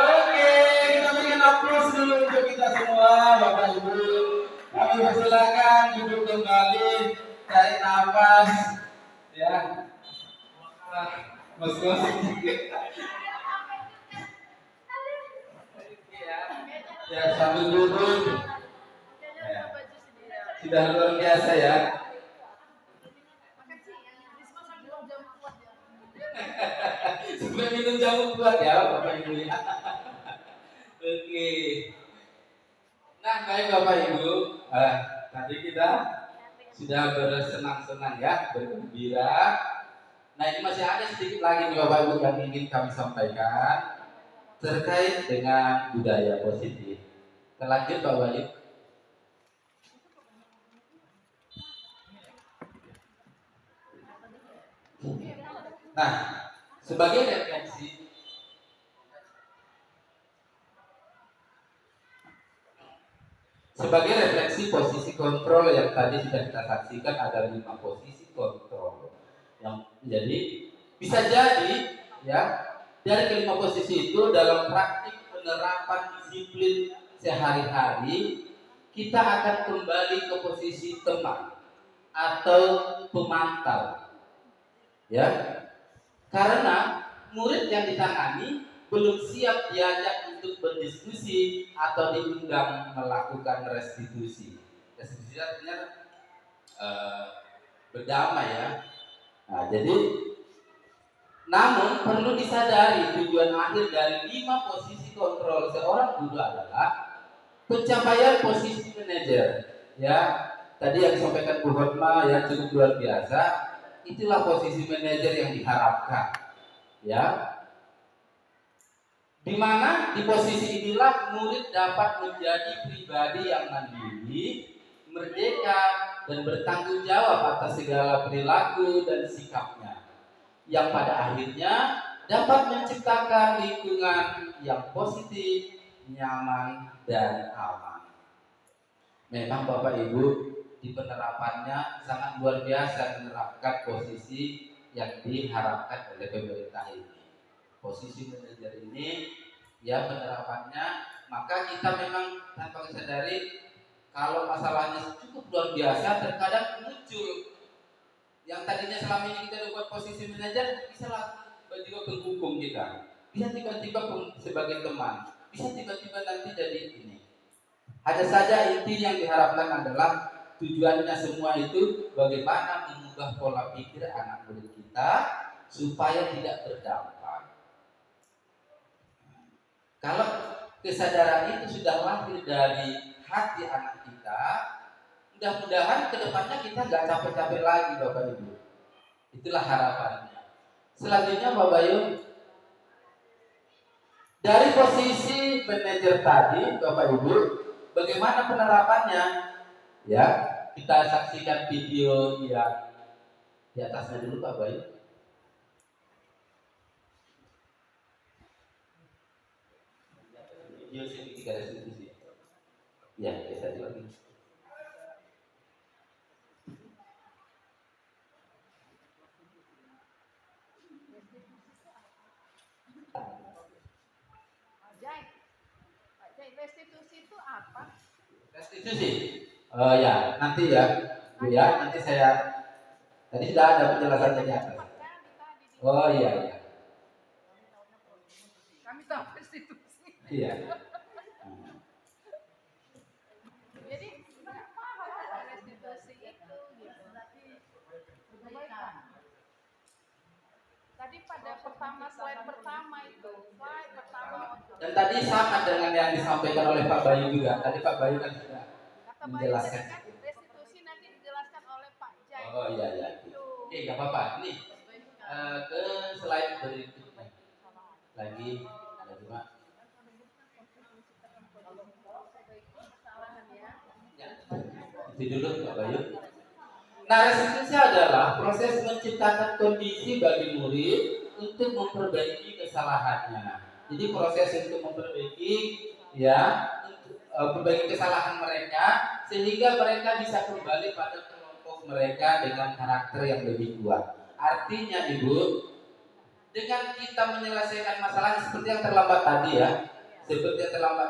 Oke, kita berikan aplaus dulu untuk kita semua, Bapak Ibu. Kami persilakan duduk kembali, tarik nafas, ya. Mas. Ya, sambil duduk. Ya. Sudah luar biasa ya. Sampai minum jamu kuat ya Bapak Ibu ya. Oke. Nah baik Bapak Ibu, tadi kita sudah bersenang-senang ya, bergembira. Nah ini masih ada sedikit lagi nih Bapak Ibu yang ingin kami sampaikan terkait dengan budaya positif. Kita lanjut Bapak Ibu. Nah, sebagai refleksi posisi kontrol yang tadi sudah kita saksikan, ada 5 posisi kontrol. Yang jadi bisa jadi ya dari kelima posisi itu dalam praktik penerapan disiplin sehari-hari kita akan kembali ke posisi teman atau pemantau. Ya. Karena murid yang ditangani belum siap diajak untuk berdiskusi atau diundang melakukan restitusi. Restitusi artinya berdamai ya. Nah, jadi namun perlu disadari tujuan akhir dari 5 posisi kontrol seorang guru adalah pencapaian posisi manajer. Ya, tadi yang disampaikan Bu Hotma ya cukup luar biasa. Itulah posisi manajer yang diharapkan, ya. Di mana di posisi inilah murid dapat menjadi pribadi yang mandiri, merdeka, dan bertanggung jawab atas segala perilaku dan sikapnya, yang pada akhirnya dapat menciptakan lingkungan yang positif, nyaman, dan aman. Memang Bapak Ibu, di penerapannya sangat luar biasa menerapkan posisi yang diharapkan oleh pemerintah ini. Posisi manajer ini ya penerapannya, maka kita memang tanpa disadari kalau masalahnya cukup luar biasa terkadang muncul yang tadinya selama ini kita buat posisi manajer bisa tiba-tiba penghukum kita, bisa tiba-tiba sebagai teman, bisa tiba-tiba nanti jadi ini. Hanya saja inti yang diharapkan adalah tujuannya semua itu bagaimana mengubah pola pikir anak murid kita supaya tidak berdampak. Kalau kesadaran itu sudah lahir dari hati anak kita, mudah-mudahan kedepannya kita nggak capek-capek lagi Bapak Ibu. Itulah harapannya. Selanjutnya Bapak Ibu, dari posisi manajer tadi Bapak Ibu, bagaimana penerapannya? Ya, kita saksikan video yang di atasnya dulu Pak Bayu. Video segitiga restitusi. Ya, kita lagi. Restitusi itu apa? Restitusi. Ya, nanti ya, Bu ya, nanti saya tadi sudah ada penjelasannya di atas. Oh iya. Kami tahu restitusi. Iya. Jadi nggak paham restitusi itu gitu. Tadi pada slide pertama itu, slide pertama. Dan tadi sama dengan yang disampaikan oleh Pak Bayu juga. Tadi Pak Bayu kan sudah menjelaskan. Restitusi nanti dijelaskan oleh Pak Jai. Oh iya. Oke, nggak apa-apa. Nih ke slide berikutnya. Lagi ada dua. Ya, itu dulu Pak Bayu. Nah, restitusi adalah proses menciptakan kondisi bagi murid untuk memperbaiki kesalahannya. Jadi proses untuk memperbaiki perbaiki kesalahan mereka sehingga mereka bisa kembali pada kelompok mereka dengan karakter yang lebih kuat. Artinya Ibu, dengan kita menyelesaikan masalah seperti yang terlambat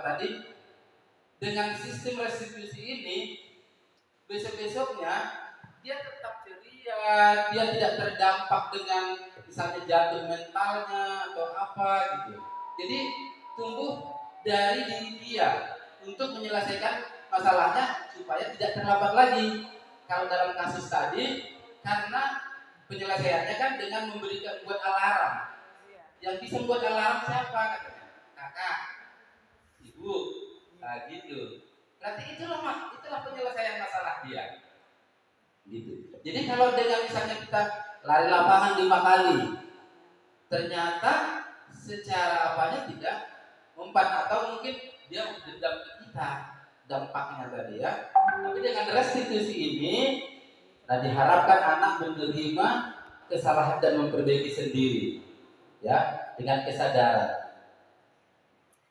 tadi dengan sistem restitusi ini besok-besoknya dia tetap ceria, dia tidak terdampak dengan misalnya jatuh mentalnya atau apa gitu. Jadi tumbuh dari diri dia untuk menyelesaikan masalahnya supaya tidak terlambat lagi. Kalau dalam kasus tadi, karena penyelesaiannya kan dengan buat alarm. Yang bisa membuat alarm siapa? Katanya. Kakak, ibu, nah gitu. Berarti itulah penyelesaian masalah dia. Gitu. Jadi kalau dengan misalnya kita lari lapangan 5 kali, ternyata secara apanya tidak mempan, atau mungkin dia dendam ke kita dampaknya tadi ya. Tapi dengan restitusi ini, nah diharapkan anak menerima kesalahan dan memperbaiki sendiri, ya, dengan kesadaran.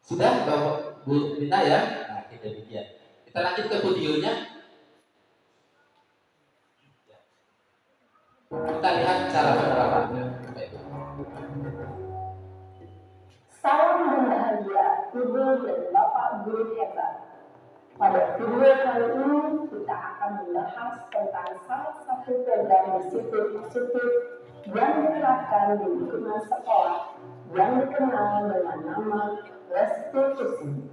Sudah Bapak Bu Rina ya? Nah kita demikian. Kita lanjut ke videonya. Kita lihat cara penerapannya. Salam dan bahagia Ibu dan Bapak Guru hebat. Pada video kali ini kita akan membahas tentang salah satu program disiplin positif yang diterapkan di lingkungan sekolah yang dikenal dengan nama restitusi.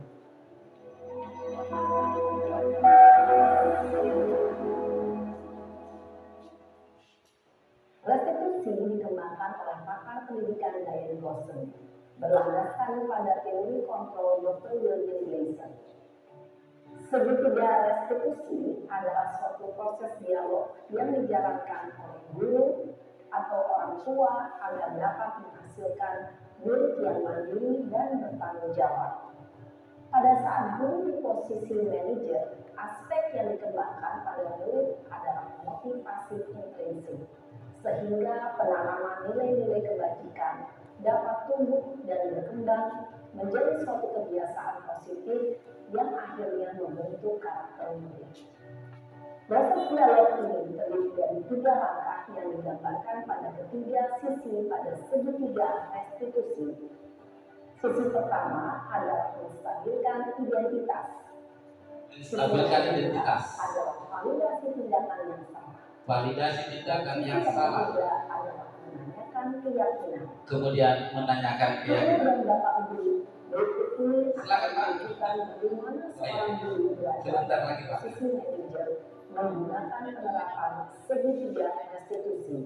Restitusi dikembangkan oleh pakar pendidikan Diane Gosling berlandaskan pada teori kontrol Dr. William Gleason. Segitiga restitusi adalah suatu proses dialog yang dijalankan oleh guru atau orang tua agar dapat menghasilkan murid yang mandiri dan bertanggung jawab. Pada saat guru di posisi manajer, aspek yang dikembangkan pada murid adalah motivasi intrinsik, sehingga penanaman nilai-nilai kebajikan dapat tumbuh dan berkembang menjadi suatu kebiasaan positif yang akhirnya membentuk karakter murid. Proses dialog ini terdiri dari 3 langkah yang digambarkan pada ketiga sisi pada segitiga restitusi. Sisi pertama adalah menstabilkan identitas. Menstabilkan identitas. Adalah validasi tindakan yang salah. Validasi tindakan yang salah. Adalah menanyakan keyakinan. Kemudian menanyakan keyakinan. Kemudian Bapak Guru berikut ini silakan Pak. menunjukkan bagaimana seorang guru belajar sebentar lagi Pak. posisi manajer menggunakan penerapan segitiga restitusi.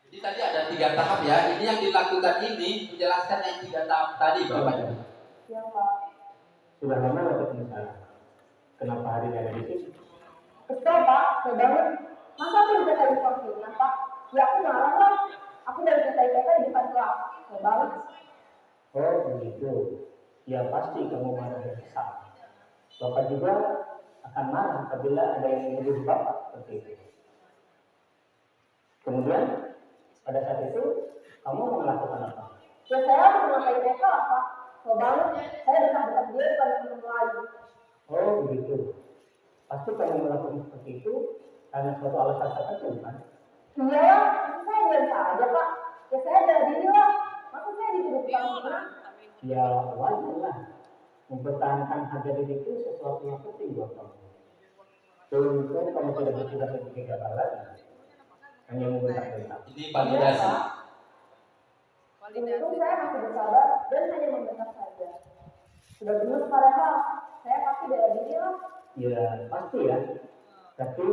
Jadi tadi ada 3 tahap ya. Ini yang dilakukan ini menjelaskan yang 3 tahap tadi Bapak. Ya Pak. Sudah lama nggak ketemu saya? Kenapa hari ini ada di sini? Kesel Pak, saya banget. Masa aku dikatain seperti ini Pak? Ya aku marah lah. Aku dari kata-kata di depan kelas. Saya banget. Oh begitu. Ya pasti kamu marah dan kesal. Bapak juga akan marah apabila ada yang menuduh Bapak seperti itu. Kemudian pada saat itu kamu melakukan apa? Ya saya harus mengakai mereka lah Pak. Saya banget. Saya dekat-dekat dia depan teman lain. Oh begitu. Pasti kamu melakukan seperti itu karena suatu alasan tertentu kan? Iya lah, masa saya diam saja Pak. Ya saya bela diri lah. Masa saya dituduh tentang Ya wajar lah. Mempertahankan harga diri itu sesuatu yang penting buat kamu. Tentu kamu tidak bertugas sebagai gagal lagi. Hanya membentak-bentak. Ini validasi. Untung saya masih bersabar dan hanya membentak saja. Sudah gemes padahal, saya pasti bela diri lah. Ya pasti ya. Tapi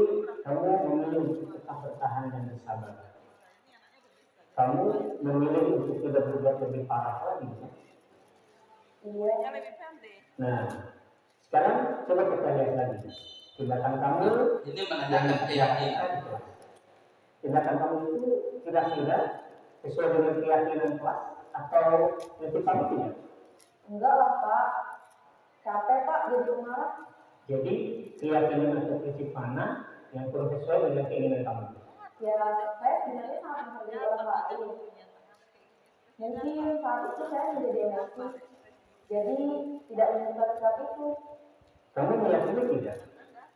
kamu memilih untuk tetap bertahan dan bersabar. Kamu memilih untuk tidak berbuat lebih parah lagi. Ya? Iya. Nah, sekarang coba kita lihat lagi. Tindakan kamu ini menanyakan keyakinan. Tindakan kamu itu kira-kira sesuai dengan keyakinan kelas atau prinsip kamu tidak? Enggak lah Pak. Capek Pak jadi pemarah. Jadi keyakinan atau prinsip mana yang kurang sesuai dengan keinginan kamu? Ya saya sebenarnya sangat menghargai orang lain. Mungkin saat itu saya menjadi emosi. Jadi tidak menyukai sikap itu. Kamu meyakini tidak?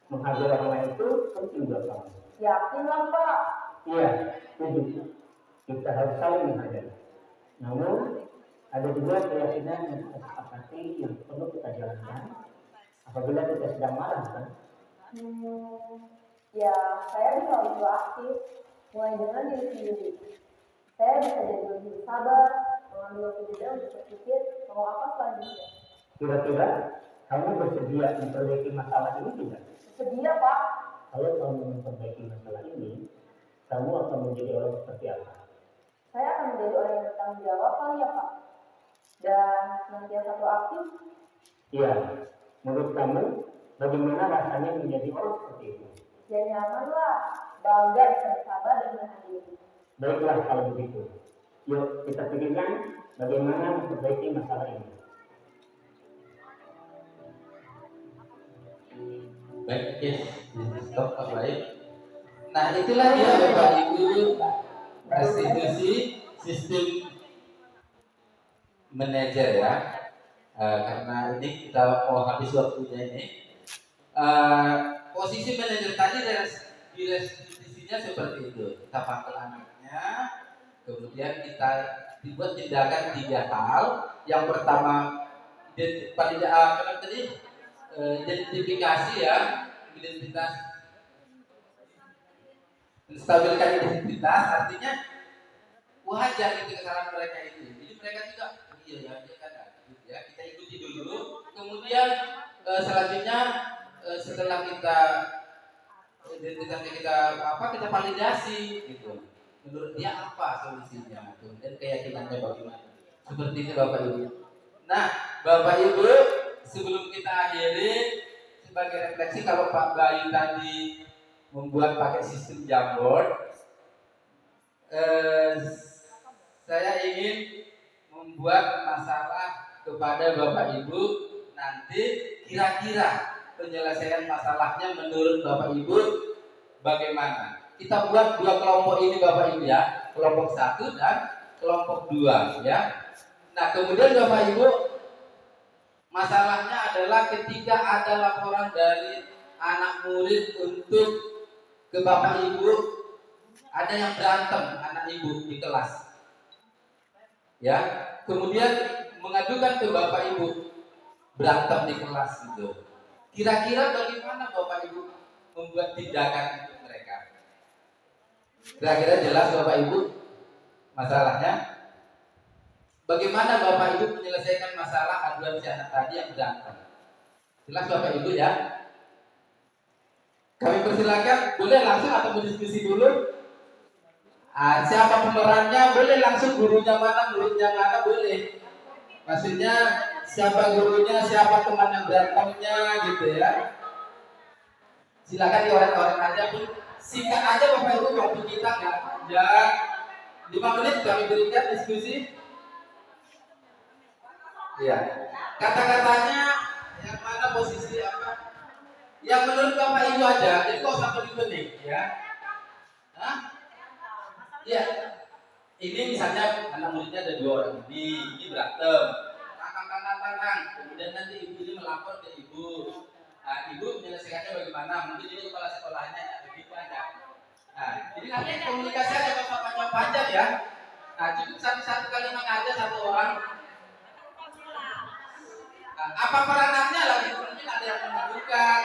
Menghargai orang lain itu penting buat kamu. Yakin lah Pak. Iya, setuju. Kita harus saling menghargai. Namun ada juga keyakinan yang kita sepakati yang perlu kita jalankan apabila kita sedang marah kan? Ya saya bisa lebih proaktif mulai dengan diri sendiri. Saya bisa jadi lebih sabar, mengambil waktu jeda untuk berpikir mau apa selanjutnya. Kira-kira kamu bersedia memperbaiki masalah ini tidak? Sedia, Pak. Kalau kamu memperbaiki masalah ini, kamu akan menjadi orang seperti apa? Saya akan menjadi orang yang bertanggung jawab kali ya, Pak. Dan senantiasa proaktif. Iya, menurut kamu bagaimana rasanya menjadi orang seperti itu? Ya nyaman lah, bangga bisa bersabar dan menahan diri. Baiklah kalau begitu. Yuk kita pikirkan bagaimana memperbaiki masalah ini. Baik, stop baik. Nah itulah dia Bapak Ibu institusi sistem manajer ya. Karena ini kita mau habis waktunya ini. Posisi manajer tadi di restitusinya seperti itu. Kita panggil anaknya, kemudian kita dibuat tindakan 3 hal. Yang pertama identifikasi ya, identitas, menstabilkan identitas, artinya wajar gitu kesalahan mereka itu. Jadi mereka juga iya ya, dia kan ya, kita ikuti dulu. Kemudian selanjutnya setelah kita identitasnya kita validasi gitu. Menurut dia apa solusinya, kemudian keyakinannya bagaimana. Seperti itu Bapak Ibu. Nah, Bapak Ibu, sebelum kita akhiri sebagai refleksi, kalau Pak Bayu tadi membuat pakai sistem Jamboard, saya ingin membuat masalah kepada Bapak Ibu nanti kira-kira penyelesaian masalahnya menurut Bapak Ibu bagaimana. Kita buat 2 kelompok ini Bapak Ibu ya, kelompok 1 dan kelompok 2 ya. Nah kemudian Bapak Ibu, masalahnya adalah ketika ada laporan dari anak murid untuk ke Bapak Ibu, ada yang berantem anak ibu di kelas, ya. Kemudian mengadukan ke Bapak Ibu berantem di kelas gitu. Kira-kira bagaimana Bapak Ibu membuat tindakan untuk mereka? Kira-kira jelas Bapak Ibu masalahnya? Bagaimana Bapak Ibu menyelesaikan masalah aduan si anak tadi yang berantem? Jelas Bapak Ibu ya? Kami persilakan, boleh langsung atau berdiskusi dulu? Siapa pemerannya? Boleh langsung, gurunya mana, muridnya mana, boleh. Maksudnya siapa gurunya, siapa teman yang berantemnya gitu ya. Silakan diorang-orang aja, singkat aja Bapak Ibu, waktu kita nggak panjang. 5 menit kami berikan diskusi. Iya. Kata-katanya yang mana, posisi apa? Yang menurut Bapak Ibu aja, jadi kok sampai dipenik ya. Hah? Iya. Ini misalnya anak muridnya ada 2 orang ini berantem. Tantang. Kemudian nanti ibu ini melapor ke ibu. Nah, ibu menyelesaikannya bagaimana? Mungkin ini kepala sekolahnya begitu aja. Nah, jadi nanti komunikasi ada panjang ya. Nah, cukup satu kalimat aja satu orang. Nah, apa peranannya lagi? Mungkin ada yang mengadukan.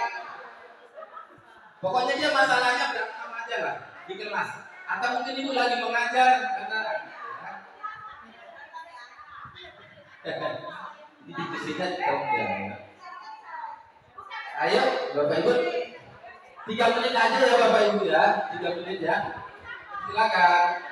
Pokoknya dia masalahnya berantem aja lah di kelas. Atau mungkin ibu lagi mengajar karena diskusikan ya. Ayo Bapak Ibu, 3 menit aja ya Bapak Ibu ya, 3 menit ya. Silakan.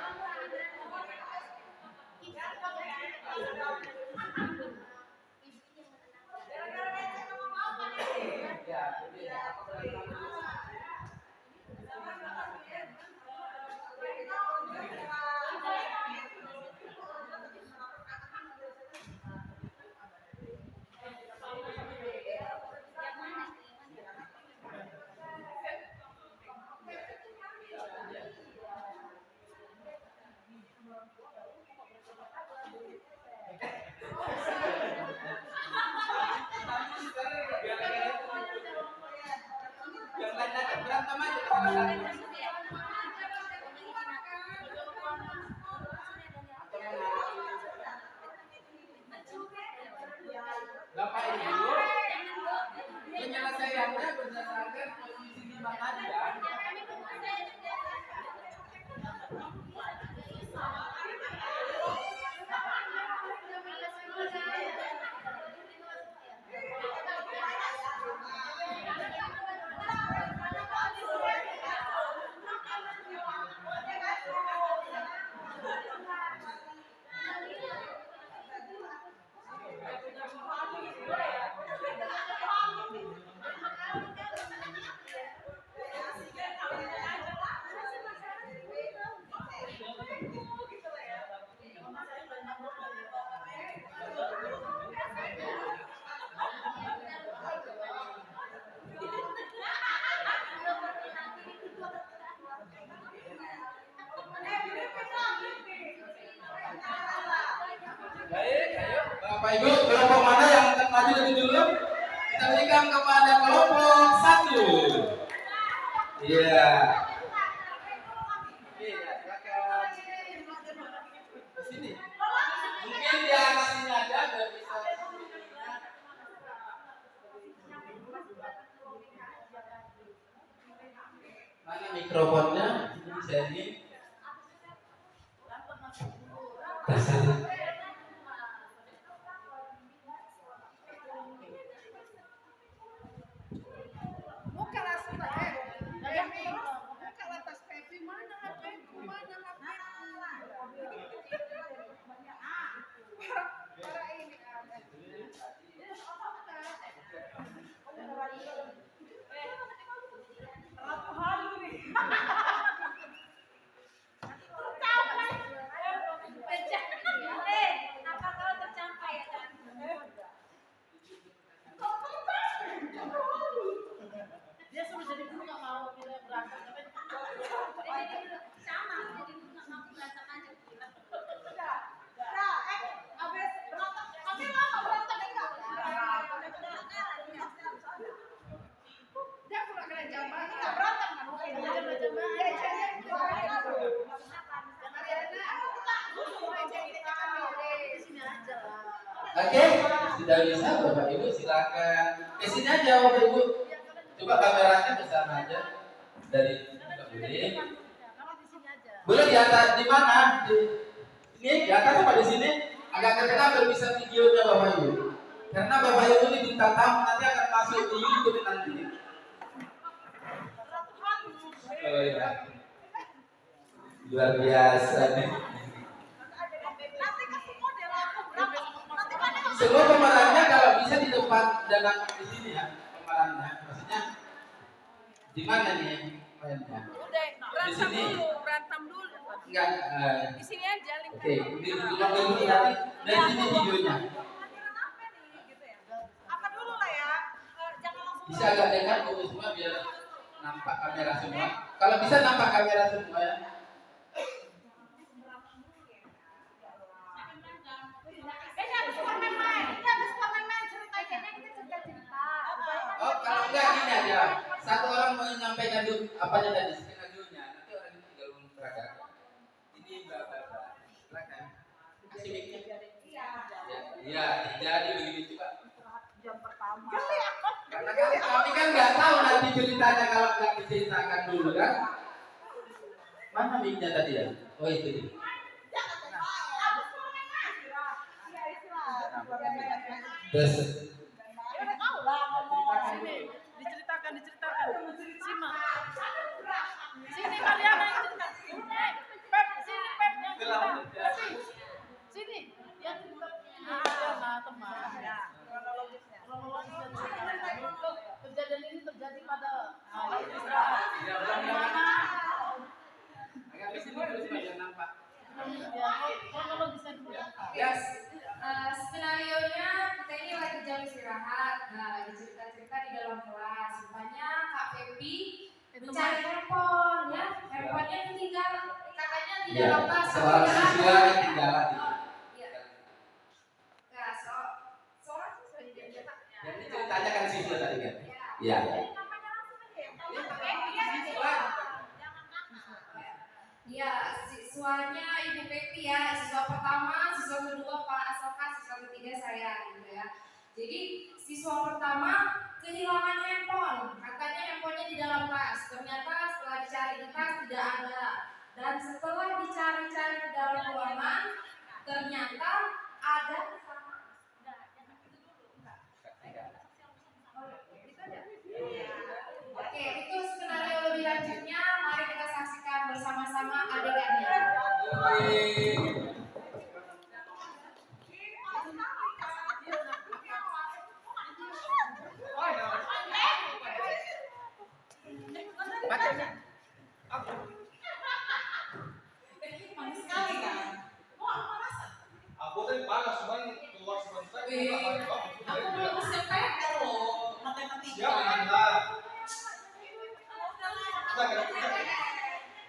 Bapak Ibu, penyelesaiannya berdasarkan posisi di mana ya. Baik, ayo Bapak Ibu, kelompok mana yang akan maju lebih dulu? Kita berikan kepada kelompok 1. Iya. Iya, silakan. Di sini. Mungkin di atas sini aja biar bisa. Mana mikrofonnya? Ini bisa ini. Buka atas Pepi mana HP-ku, mana para ini ada. Apa kau tercapai ya kan? Dia suruh jadi guru nggak mau dia berangkat. Sama, jadi nggak mau belajar aja. Dia pura kena jamban, nggak berantem kan? Oke, sudah bisa Bapak Ibu silakan. Sini aja Bapak Ibu. Coba kameranya bersama aja dari Bapak Budi. Boleh di atas di mana? Ini di atas apa di sini? Agak terkenal biar bisa videonya Bapak Ibu. Karena Bapak Ibu ini bintang tamu nanti akan masuk di YouTube nanti. Oh iya. Luar biasa nih. Semua pemerannya kalau bisa di depan dalam di sini ya pemerannya. Maksudnya di mana nih mainnya? Di sini. Berantem dulu. Enggak. Di sini aja. Oke, di ruang ini nanti dari sini videonya. Apa dulu lah ya? Jangan langsung. Bisa agak dekat dulu semua biar nampak kamera semua. Kalau bisa nampak kamera semua ya. Oh, kalau enggak gini aja. Satu orang mau menyampaikan dulu apanya tadi skenario-nya. Nanti orang itu tinggal memperagakan. Ini berapa? Silakan. Kasih mic-nya. Iya, jadi begini coba. Jam pertama. Karena kami kan nggak tahu nanti ceritanya kalau nggak diceritakan dulu kan. Mana mic-nya tadi ya? Oh itu dia. Terus. Diceritakan. Simak. Sini kalian yang cerita. Pep, sini Pep yang cerita. Sini, yang cerita. Nah, teman. Kronologisnya. Kejadian ini terjadi pada Agak ke sini terus biar nampak. kronologisnya dulu. Yes. Skenarionya kita ini lagi jam istirahat. Nah, lagi cerita-cerita di dalam kelas. Rupanya Kak Pepi mencari handphone ya. Handphonenya tinggal katanya di dalam tas. Seorang siswa yang ketinggalan. Iya. Nah, seorang siswa di dalam tas. Dan ini ceritanya kan siswa tadi kan? Iya. Iya, siswanya Ibu Pepi ya, siswa pertama, siswa kedua Pak Asoka, siswa ketiga saya gitu ya. Jadi siswa pertama kehilangan handphone, katanya handphonenya di dalam tas. Ternyata setelah dicari di tas tidak ada. Dan setelah dicari-cari di dalam ruangan, ternyata ada di sana. Oke, itu skenario lebih lanjutnya. Mari kita saksikan bersama-sama adegannya. Manis sekali kan? Aku tadi panas cuman keluar sebentar. Aku belum kesepekan loh matematika. Siapa?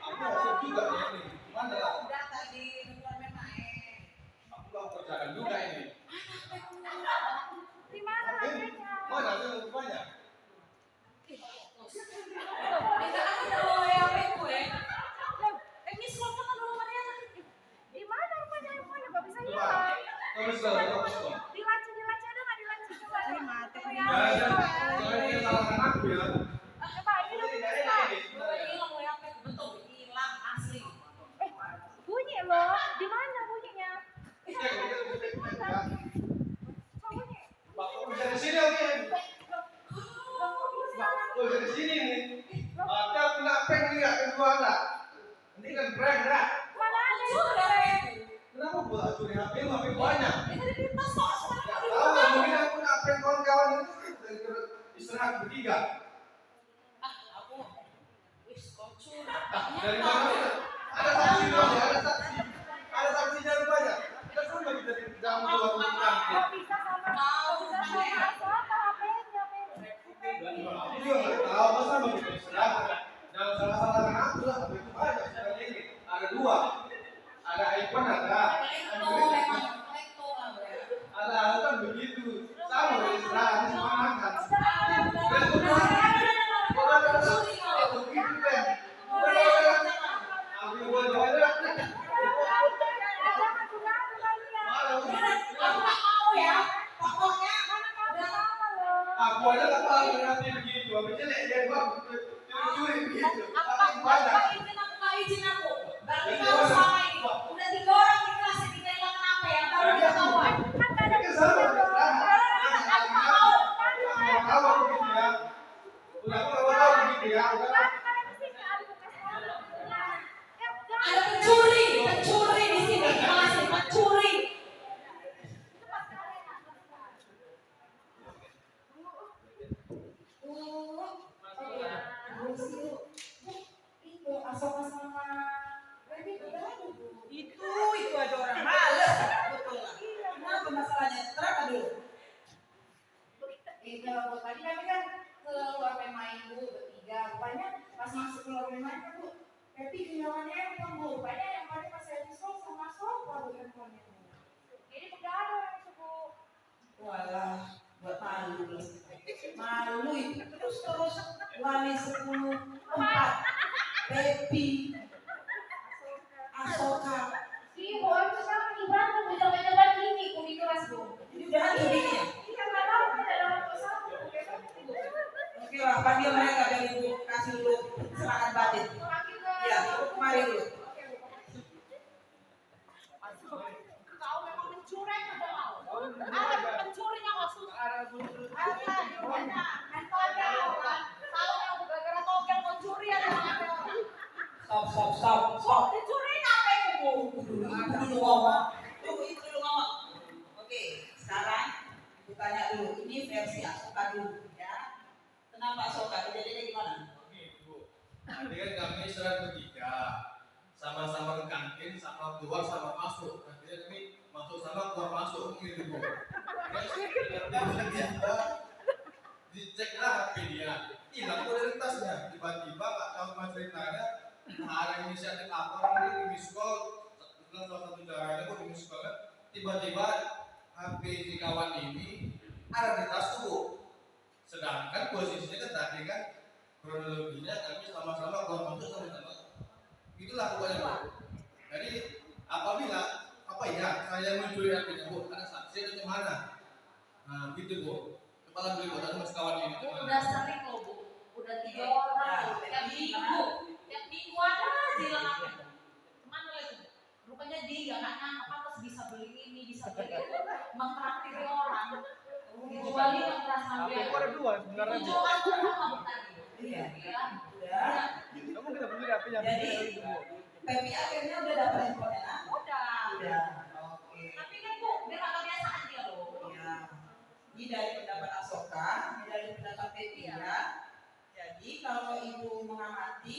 Aku siap juga ya ini. Mana lah? Udah tadi nonton main. Aku mau kerjakan juga Terus kalau kosong. Dilanci ada nggak dilanci coba? Coba ya. Jangan dia salahkan aku ya. Coba ini dulu. Hilang lo ya, betul hilang asli. Bunyi loh. Di mana bunyinya? Bapak bisa di sini oke. Bapak bisa di sini nih. Ada kena prank nih nggak kedua enggak? Ini kan prank enggak? Mana ada? Kenapa buat curi HP lu HP banyak? Itu di tas kok Nggak tahu mungkin aku kena prank kawan-kawan itu istirahat bertiga. aku wis kocur. Dari mana? Ada saksi dong ya, ada saksi. Ada saksinya rupanya. Kita sama kita di dalam dua rumah. Kok bisa sama? Kok bisa sama? Apa HP-nya? Aku juga nggak tahu masa begitu istirahat. Jangan salah-salahkan aku lah. HP itu banyak sekarang ini. Ada dua. Ada iPhone ada. Ada kan begitu. Sama dari istirahat sama makan. Aku aja tak tahu nanti begitu. Habisnya dia gua curi begitu. Tapi banyak. Izin aku. Berarti kamu sama ini. Udah 3 orang di kelas yang kita hilang apa ya? Baru dia kawan. Ini sama. Tahu begitu ya. Udah aku tahu begitu ya. Ada pencuri di sini. Masih pencuri. Itu aja orang males. Betul lah. Kenapa masalahnya? Kenapa dulu? Kalau tadi kami kan keluar main bu bertiga, rupanya pas masuk keluar main kan bu, tapi kehilangannya handphone bu, rupanya yang paling pas saya disol sama sofa bu handphonenya bu. Jadi begadang itu bu. Walah, buat malu loh. Malu itu terus wali 10 4 Pepi Asoka. Iya bu, itu sekarang di Bandung, coba-coba gini bu di kelas bu. Jadi udah hantu gini ya? Iya nggak tahu, tidak ada waktu satu. Oke lah, panggil mereka dari bu, kasih dulu serangan batin. Iya, mari dulu. Kau memang mencuri atau mau? Ada pencurinya khusus. Handphonenya orang. Tahu yang gara-gara togel mencuri ada orang. Stop. Dicuri apa itu bu? Dulu ngomong. Tunggu itu dulu ngomong. Oke, sekarang aku tanya dulu. Ini versi Asoka dulu ya. Kenapa Asoka? Kejadiannya gimana? Tadi kan kami istirahat bertiga. Sama-sama ke kantin, sama keluar, sama masuk. Akhirnya kami masuk sama keluar masuk gitu bu. Dicek lah HP dia, hilang dari tasnya. Tiba-tiba nggak tahu mas ceritanya, ada inisiatif apa orang ini miss call. Salah satu caranya kok di miss call kan. Tiba-tiba HP si kawan ini ada di tas bu. Sedangkan posisinya kan tadi kan kronologinya kami sama-sama keluar masuk sama-sama. Itulah pokoknya bu. Jadi apabila apa ya saya mencuri HP-nya bu, ada saksi atau gimana? Nah gitu bu. Kepala beli buat mas kawan ini. Udah sering loh bu, udah 3 orang. Tiap minggu ada aja hilang apa. Kemana lagi? Rupanya dia nggak nangkap apa bisa beli ini, bisa beli itu, mengtraktir orang. Dijualin yang perasaan dia. Aku ada 2 sebenarnya. Dijual kamu tadi. Iya. Udah. Kamu kita beli apa yang Jadi Pepi akhirnya udah dapat handphonenya nah? Udah. Oke. Tapi kan bu, biar agak kebiasaan dia loh. Iya. Ini dari pendapat Asoka, ini dari pendapat Pepi ya. Jadi kalau ibu mengamati,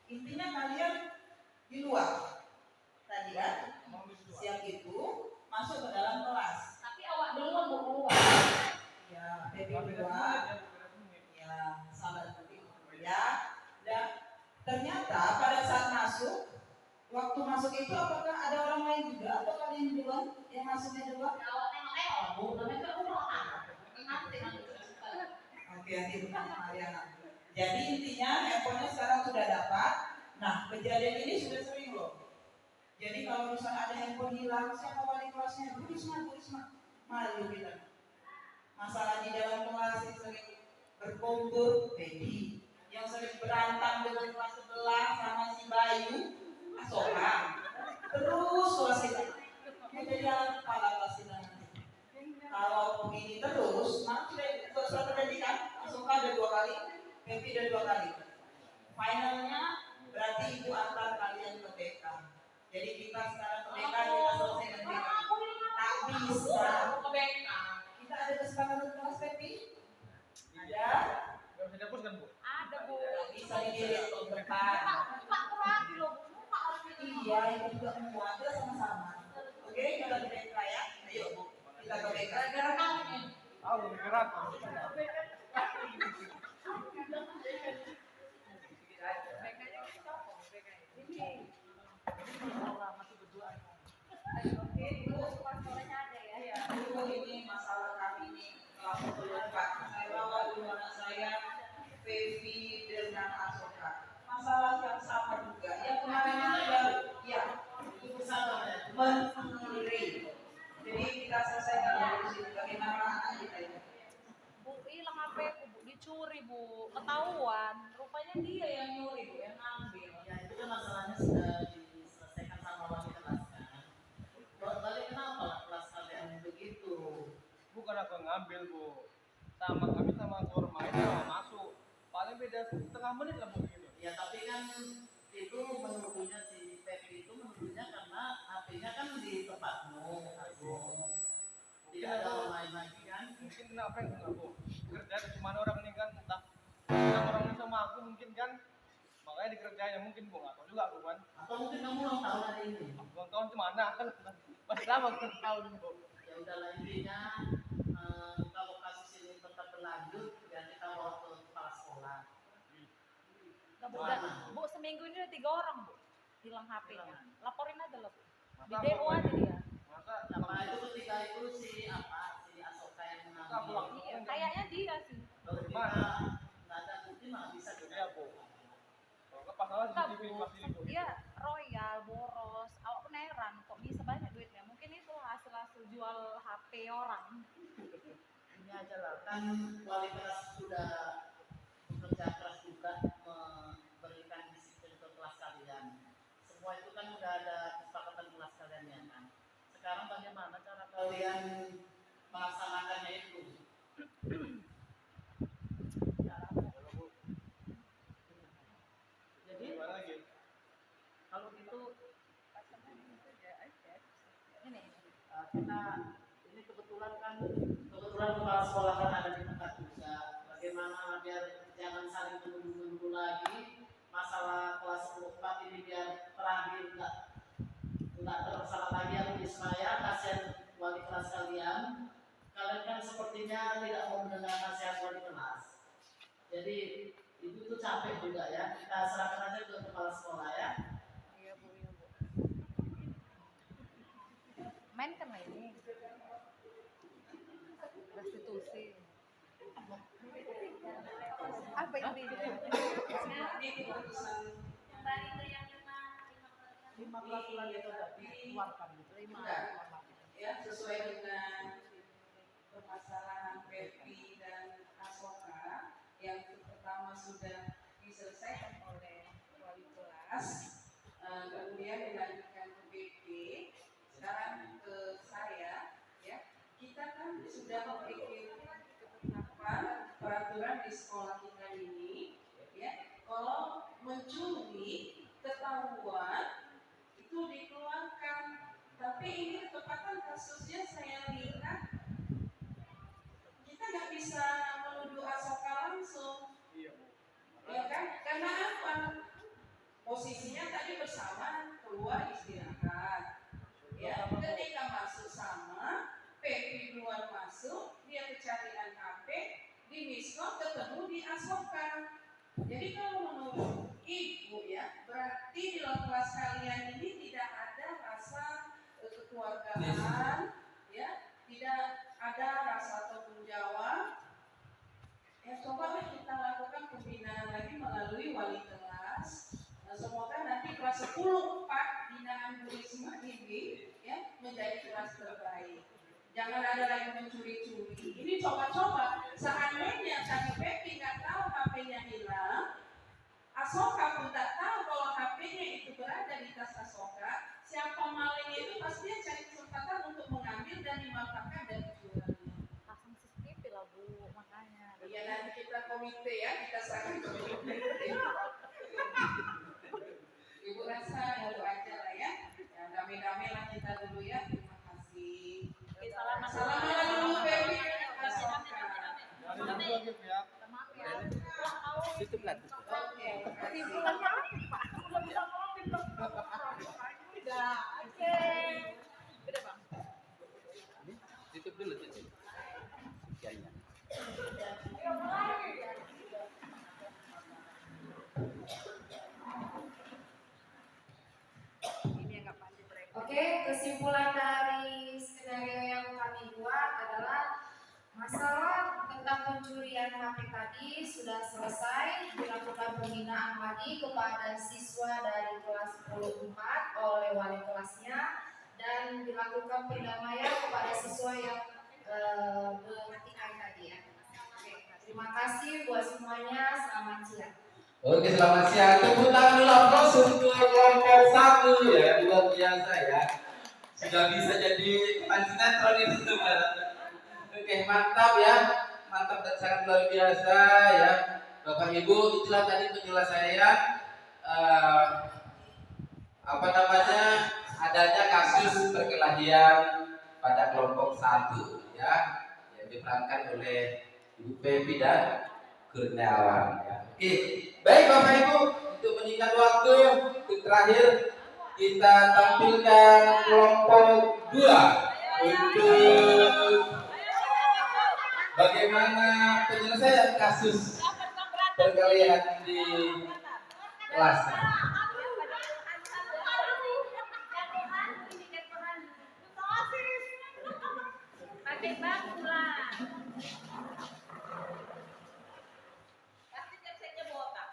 intinya kalian di luar. Tadi kan, siang itu masuk ke dalam kelas. Tapi awak duluan mau keluar. Ya, Pepi keluar. Ya, sahabat Pepi. Ya, dan ternyata pada saat masuk, waktu masuk itu apakah ada orang lain juga atau kalian duluan yang masuknya duluan? Awak tengok bu, namanya kan udah nanti. Oke, nanti Mariana. Jadi intinya handphonenya sekarang sudah dapat. Nah, kejadian ini sudah sering loh. Jadi kalau misalnya ada handphone hilang, siapa wali kelasnya? Bu Risma, malu kita. Masalah di dalam kelas yang sering berkumpul, Peggy. Yang sering berantem dengan kelas sebelah sama si Bayu, seorang. Terus kelas kita. Menjadi alat kepala kelas kita nanti. Kalau begini terus, nanti suatu pendidikan, Asoka ada 2 kali, Peggy ada 2 kali. Finalnya berarti ibu antar kalian ke BK. Jadi kita sekarang ke BK, kita selesaikan BK. Tak bisa ke BK. Kita ada kesepakatan kelas Peggy? Ada? Gak bisa dihapus kan, Bu? Ada, Bu. Bisa dilihat ke depan. Pak Kuradi loh, Pak orang ini. Iya, itu juga ada sama-sama. Oke, kita ke BK ya. Ayo, Bu. Kita ke BK. Gara-gara kamu nih. Tahu, gerak. Ibu, ini masalah kami ini langsung terlupa. Saya bawa dulu anak saya, Pevi dengan Asoka. Masalah yang sama juga. Yang kemarin itu baru, ya, itu sama, menghiri. Jadi kita selesaikan dari sini. Bagaimana anak kita ini? Bu, hilang HP ku, Bu, dicuri, Bu. Ketahuan, rupanya dia yang nyuri, Bu, yang ngambil. Ya itu kan masalahnya sudah diselesaikan sama wali kelas kan. Balik kenapa kelas kalian begitu? Bukan aku ngambil, Bu. Sama kami sama Korma itu masuk. Paling beda setengah menit lah, Bu, gitu. Ya tapi kan itu menurutnya si Pepi itu menurutnya karena HP-nya kan di tempatmu, Agung. Tidak ada orang lain lagi kan? Mungkin kenapa yang enggak, Bu? Kerja cuma orang ini kan entah orang ini sama aku mungkin kan. Makanya dikerjain mungkin, Bu, nggak tahu juga aku kan. Atau mungkin kamu ulang tahun hari ini? Ulang tahun cemana kan? Masih lama ulang tahun, Bu. Ya udahlah intinya kalau kasus ini tetap berlanjut ya kita bawa ke kepala sekolah. Nah, Bu, Bu, seminggu ini ada 3 orang, Bu, hilang HP-nya. Laporin aja lah, Bu. Di DO aja dia. Nah itu ketika itu si Asoka yang mengambil. Iya, kayaknya dia sih. Kalau kita nggak ada bukti mah bisa juga. Iya, Bu. Kalau nggak pasalah CCTV pasti itu. Dia royal, boros. Awak pun heran kok bisa banyak duitnya. Mungkin itu hasil jual HP orang. Ini aja lah, kan wali kelas sudah bekerja keras juga memberikan disiplin ke kelas kalian. Semua itu kan udah ada kesepakatan kelas kalian ya kan. Sekarang bagaimana cara kalian melaksanakannya itu? Jadi kalau gitu Ini. kita ini kebetulan kepala sekolah kan ada di tempat juga. Bagaimana biar jangan saling menunggu lagi masalah kelas 4 ini biar terakhir nggak tersalah lagi yang di saya. Kasihan wali kelas kalian kan sepertinya tidak mau mendengar nasihat wali kelas. Jadi ibu itu capek juga ya. Kita serahkan aja ke kepala sekolah ya. Iya, Bu, iya, Bu. Main kena ini. Restitusi. Apa ini? Ini keputusan Yang tadi itu yang 15 bulan itu udah dikeluarkan gitu. ya sesuai dengan permasalahan Pepi dan Asoka yang pertama sudah diselesaikan oleh wali kelas, kemudian dilanjutkan ke BP, sekarang ke saya, ya kita kan sudah memiliki ketetapan peraturan di sekolah kita ini, ya kalau mencuri ketahuan itu dikeluarkan, tapi ini ketepatan kasusnya saya lihat kita nggak bisa menuduh Asoka langsung, ya kan? Karena apa? Posisinya tadi bersama keluar istirahat, ya. Ketika masuk sama, Pepi keluar masuk, dia kecarian HP, di miskol ketemu di Asoka. Jadi kalau menurut ibu ya, berarti di dalam kelas kalian ini tidak ada rasa kekeluargaan, ya, tidak ada rasa tanggung jawab. Ya, coba kita lakukan pembinaan lagi melalui wali kelas. Nah, semoga nanti kelas 10 Pak binaan menerima ini ya menjadi kelas terbaik. Jangan ada lagi mencuri-curi. Ini coba-coba. Seandainya tadi Pepi nggak tahu HP-nya hilang, Asoka pun tak tahu kalau HP-nya itu berada di tas Asoka, siapa malingnya itu pasti dia cari kesempatan untuk mengambil dan dimanfaatkan dan mencurinya. Pasang CCTV lah Bu, makanya. Iya nanti kita komite ya, kita serahkan ke komite. Ibu rasa itu aja lah ya. Ya damai-damai lah kita dulu ya. Terima kasih. Assalamualaikum dulu Pepi dengan Asoka. Tutup lah. Oke. Kesimpulannya apa Pak? Sudah bisa ngomongin belum? Udah, oke. Udah Bang. Tutup dulu tutup. Kayaknya. Oke, kesimpulan dari skenario yang kami buat adalah masalah tentang pencurian HP tadi sudah selesai, dilakukan pembinaan lagi kepada siswa dari kelas 10 oleh wali kelasnya dan dilakukan pendamaian kepada siswa yang bertikai tadi ya. Oke, terima kasih buat semuanya, selamat siang. Oke, selamat siang. Tepuk tangan dulu aplaus untuk kelompok 1 ya, luar biasa ya. Sudah bisa jadi pemain sinetron itu teman. Oke, mantap ya. Mantap dan sangat luar biasa ya. Bapak Ibu, itulah tadi penjelasan adanya kasus perkelahian pada kelompok 1 ya, yang diperankan oleh Ibu Pepi dan Kurniawan ya. Oke, baik Bapak Ibu, untuk menyingkat waktu, untuk terakhir kita tampilkan kelompok 2 untuk bagaimana penyelesaian kasus perkelahian di kelasnya. Pakai bangku lah. Pasti cek-ceknya botak.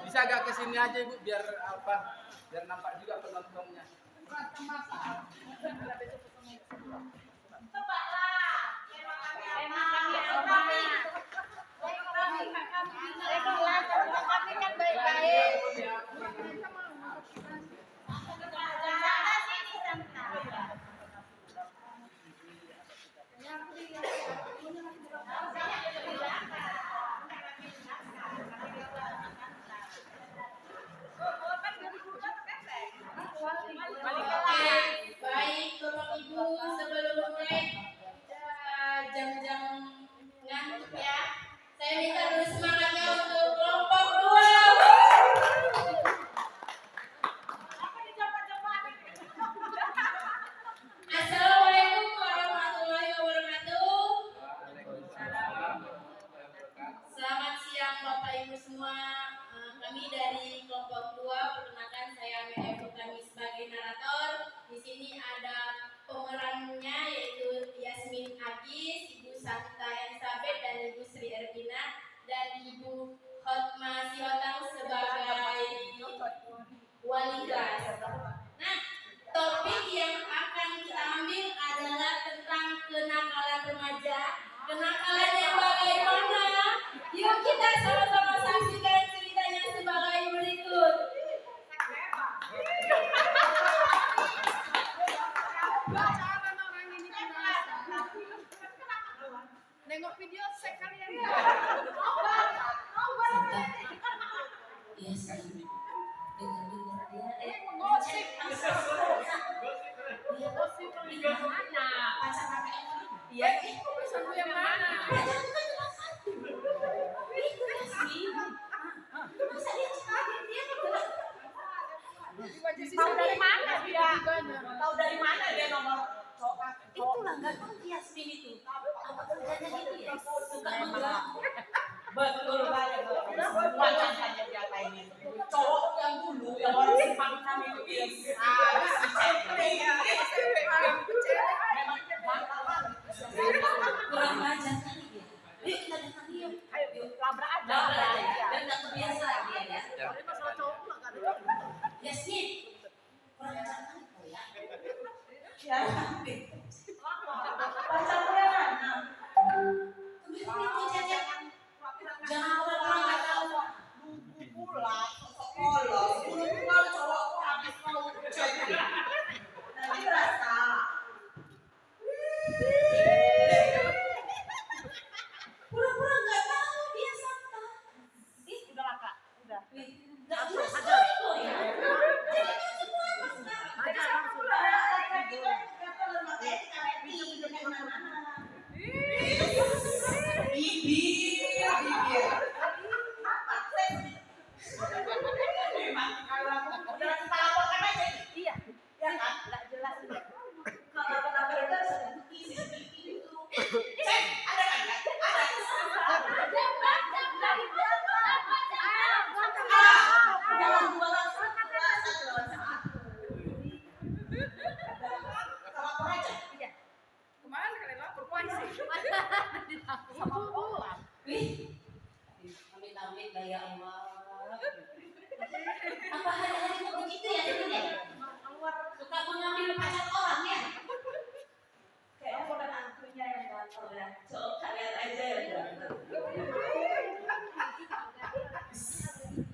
Bisa agak kesini aja Ibu biar biar nampak juga penontonnya. Kami kan baik-baik. Baik, Bapak Ibu, sebelum mulai jam-jam ngantuk ya, saya minta dulu semangatnya untuk kelompok 2. Assalamualaikum warahmatullahi wabarakatuh. Selamat siang Bapak Ibu semua. Kami dari kelompok 2, perkenalkan saya Amelia Fultami sebagai narator. Di sini ada pemerannya yaitu Yasmin Agis, Ibu Santa Elizabeth dan Ibu Sri Ervina dan Ibu Hotma Sihotang sebagai wali kelas. Nah, topik yang akan kita ambil adalah tentang kenakalan remaja. Kenakalan yang bagaimana? Yuk kita sama-sama saksikan ceritanya sebagai berikut. Nengok video sekalian. Iya sih. Dengar dia. Gosip. Gosip mana? Pacar kakak yang Iya, itu yang mana? itu sih. Masa dia cari dia Tahu dari mana dia? Tahu dari mana dia nomor cowok? itulah nggak tahu Yasmin itu apa kerjanya gitu ya, suka mengganggu. Betul banget. Wajar saja dia kayak ini. Cowok yang dulu yang orang simpang kami itu bisa dicek. Memang mantap banget. Kurang ajar kali dia. Yuk kita datang yuk. Ayo, labrak aja. Labrak aja. Dan Ya. Pacar preman. Jangan orang nggak tahu. Pula sekolah, pulang cowokku habis mau jadi. Nanti rasa. Pura-pura nggak tahu dia siapa. Ih, udah lah Kak, udah. Nggak jelas itu ya. Jadi semua apa sekarang? Jadi sama pula lagi kan kata lemah bibir. Memang kalau aku udah kita laporkan aja. Iya. Ya kan? Nggak jelas. Kalau apa itu CCTV itu. Cek, ada kan? Ada. Jangan dua lawan satu lawan satu. Kita lapor aja. Iya. Kemarin kalian lapor polisi. Sama orang. Wih, amit-amit gaya Allah. Apa hari-hari kok begitu ya ini? Suka mengambil pacar orang ya? Kayaknya bukan antunya yang gatel ya. Coba kalian aja yang gatel.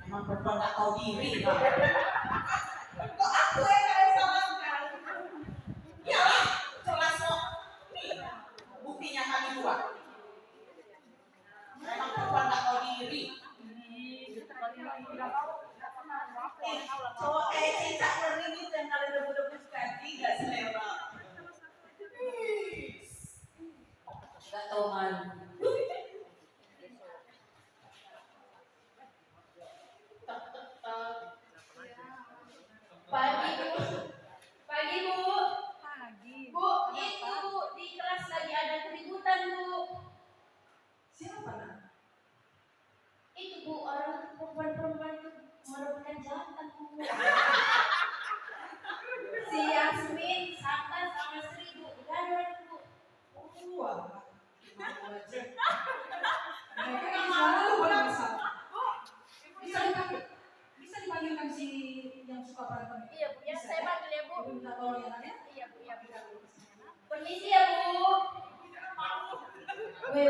Emang perempuan nggak tahu diri kan? Kok aku yang kalian salahkan? Iyalah, jelas kok. Nih, buktinya kami dua. Memang perempuan nggak tahu diri. Cowok kayak cicak ngering itu yang kalian rebut-rebut kaki nggak selera. Nggak tahu malu. Pagi Bu. Pagi Bu. Pagi. Bu, itu Bu, di kelas lagi ada keributan Bu. Siapa nak? Itu Bu, orang perempuan-perempuan itu merebutkan jantan Bu. Si Yasmin, Santa sama Sri Bu, begadang Bu. Wah. Mereka kan selalu bermasalah. Bisa dipanggilkan si yang suka berantem. Iya Bu, ya saya panggil ya Bu. Minta tolong ya nak ya. Iya Bu, ya Bu. Permisi ya Bu. Weh,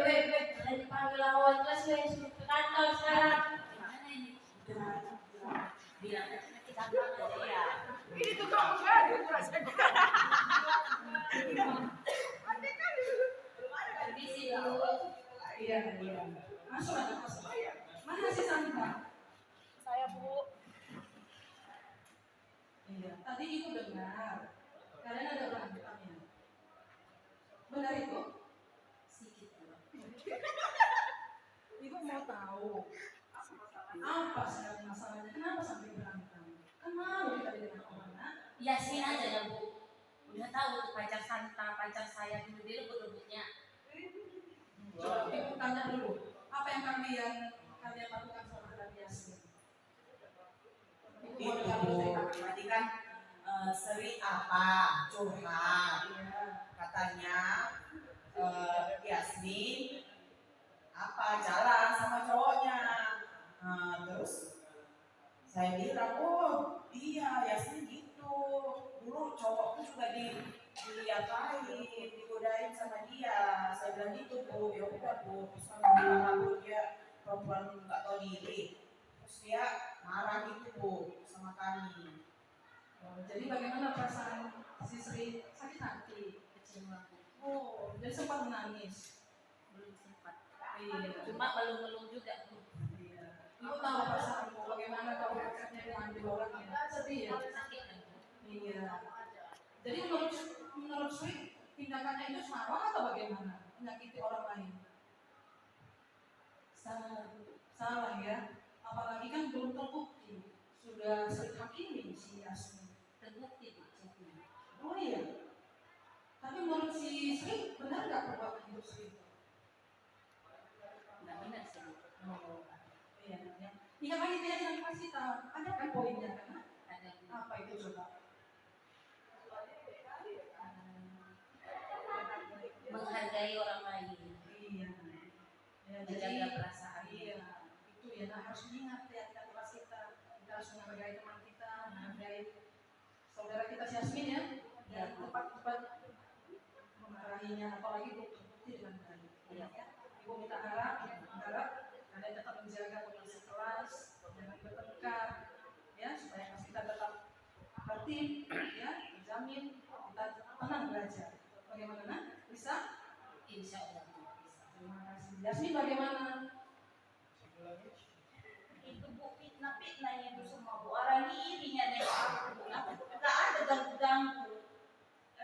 jangan dipanggil lawan kelas weh, suruh ke kantor sekarang. Gimana ini? Bilang aja kita aja ya. Ini tuh kamu kan? Permisi Bu. Iya. Masuk aja masuk. Mana si Santa? Saya Bu. Iya. Tadi ibu dengar. Kalian ada berantem ya? Benar itu? Sedikit Bu. Ibu mau tahu apa sebenarnya masalahnya? Kenapa sampai berantem? Kan malu kita dengan orang nak. Yasmin aja ya Bu. Udah tahu tuh pacar Santa, pacar saya dulu dia rebut-rebutnya. Coba ibu tanya dulu, apa yang kalian lakukan sama anak Yasmin? Ibu mau dengar dulu cerita. Tadi kan Seri apa curhat katanya Yasmin apa jalan sama cowoknya. Terus saya bilang, oh iya Yasmin gitu, dulu cowokku juga diliatain, digodain sama dia. Saya bilang gitu Bu, ya udah Bu, terus kamu bilang aku dia perempuan nggak tahu diri. Terus dia marah gitu Bu sama kami. Jadi bagaimana perasaan si Sri? Sakit hati? Kecewa Bu. Oh, jadi sempat menangis. Belum sempat. Iya. Cuma belum juga Bu. Iya. Ibu tahu perasaan ibu bagaimana kalau pacarnya diambil orang ya? Sedih ya? Sakit kan Bu. Iya. Jadi menurut Sri tindakannya itu salah atau bagaimana? Menyakiti orang lain? Salah ya. Apalagi kan belum terbukti. Sudah Sri hakimi si Yasmin. Terbukti Bu. Oh iya. Tapi menurut si Sri benar nggak perbuatan itu Sri? Nggak benar sih Bu. Oh, iya. Iya kan itu yang dikasih tahu. Ada kan poinnya kan? Ada Bu. Apa itu coba? Menghargai orang lain. Iya. Ya, Menjaga perasaan. Iya. Itu ya nah, harus diingat ya kita kelas kita. Kita harus menghargai teman kita, menghargai saudara kita si Yasmin ya. Dan tempat beraninya, apalagi ibu terbukti dengan berani. Ya, ibu minta harap kalian tetap menjaga kondisi kelas, jangan bertengkar, ya supaya kelas kita tetap tertib, ya dijamin kita tenang belajar. Bagaimana? Bisa? Insya Allah bisa. Terima kasih. Yasmin bagaimana? Itu Bu, fitnah-fitnahnya itu semua Bu, orang irinya nih aku, nggak ada ganggu-ganggu.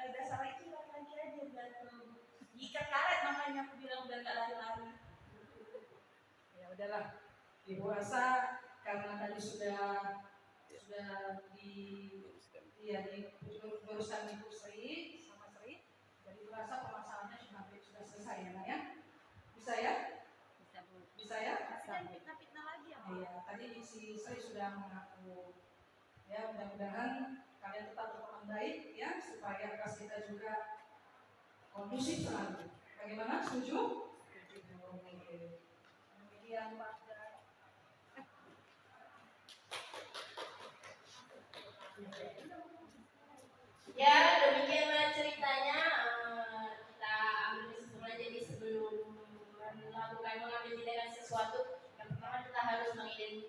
Dasar itu lagi aja ganteng. Ikat karet makanya aku bilang udah nggak lari-lari. Ya udahlah, ibu rasa karena tadi sudah diuruskan Ibu Sri sama Sri, jadi ibu rasa permasalahannya sudah selesai ya. Bisa ya? Bisa ya? Fitnah-fitnah lagi ya. Iya, tadi si Sri sudah mengaku. Ya, mudah-mudahan kalian tetap berteman baik ya, supaya kelas kita juga kondusif selalu. Bagaimana? Setuju? Setuju. Demikian Pak. Ya, demikianlah ceritanya. Kita ambil kesimpulan, jadi sebelum mengambil tindakan sesuatu, yang pertama kita harus melakukan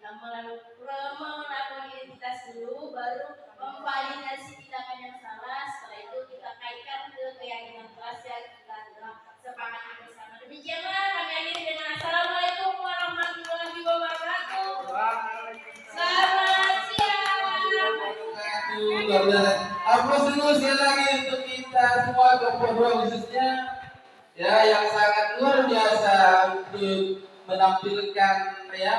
identitas dulu, baru memvalidasi tindakan yang salah. Setelah itu kita kaitkan ke keyakinan kelas yang kita telah sepakati bersama. Demikianlah kami akhiri dengan assalamualaikum warahmatullahi wabarakatuh. Selamat siang. Aplaus dulu sekali lagi untuk kita semua, kelompok khususnya ya yang sangat luar biasa untuk menampilkan ya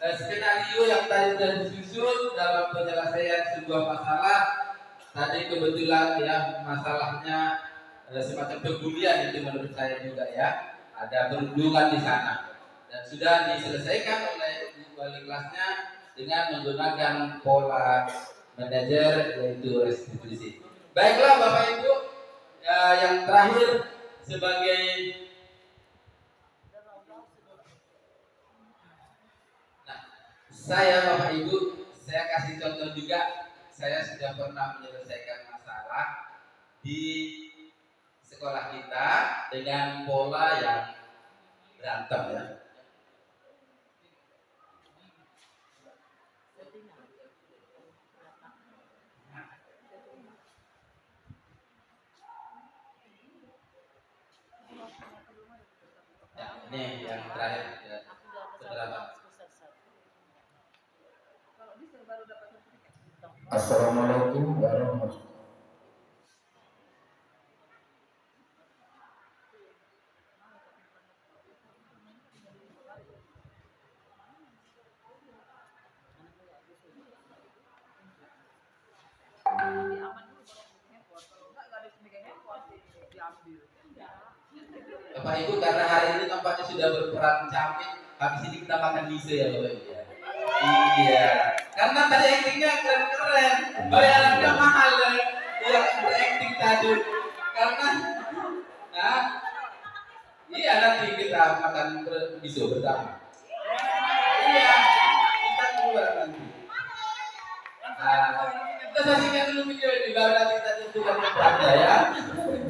skenario yang tadi sudah disusun dalam penyelesaian sebuah masalah. Tadi kebetulan ya masalahnya semacam perbulian itu menurut saya juga ya, ada perundungan di sana dan sudah diselesaikan oleh wali kelasnya dengan menggunakan pola manajer yaitu restitusi. Baiklah Bapak Ibu, yang terakhir sebagai saya Bapak Ibu, saya kasih contoh juga. Saya sudah pernah menyelesaikan masalah di sekolah kita dengan pola yang berantem ya. Ini yang terakhir ya. Beberapa. Assalamualaikum warahmatullahi wabarakatuh. Bapak Ibu, karena hari ini tampaknya sudah berperan camping, habis ini kita makan mise ya Bapak Ibu ya. Iya, karena tadi actingnya keren-keren, bayarannya mahal ya, yang berakting tadi. Karena, nah, iya nanti kita makan mise bersama. Iya, kita keluar nanti. Kita saksikan dulu video ini, baru nanti kita tentukan tempatnya ya.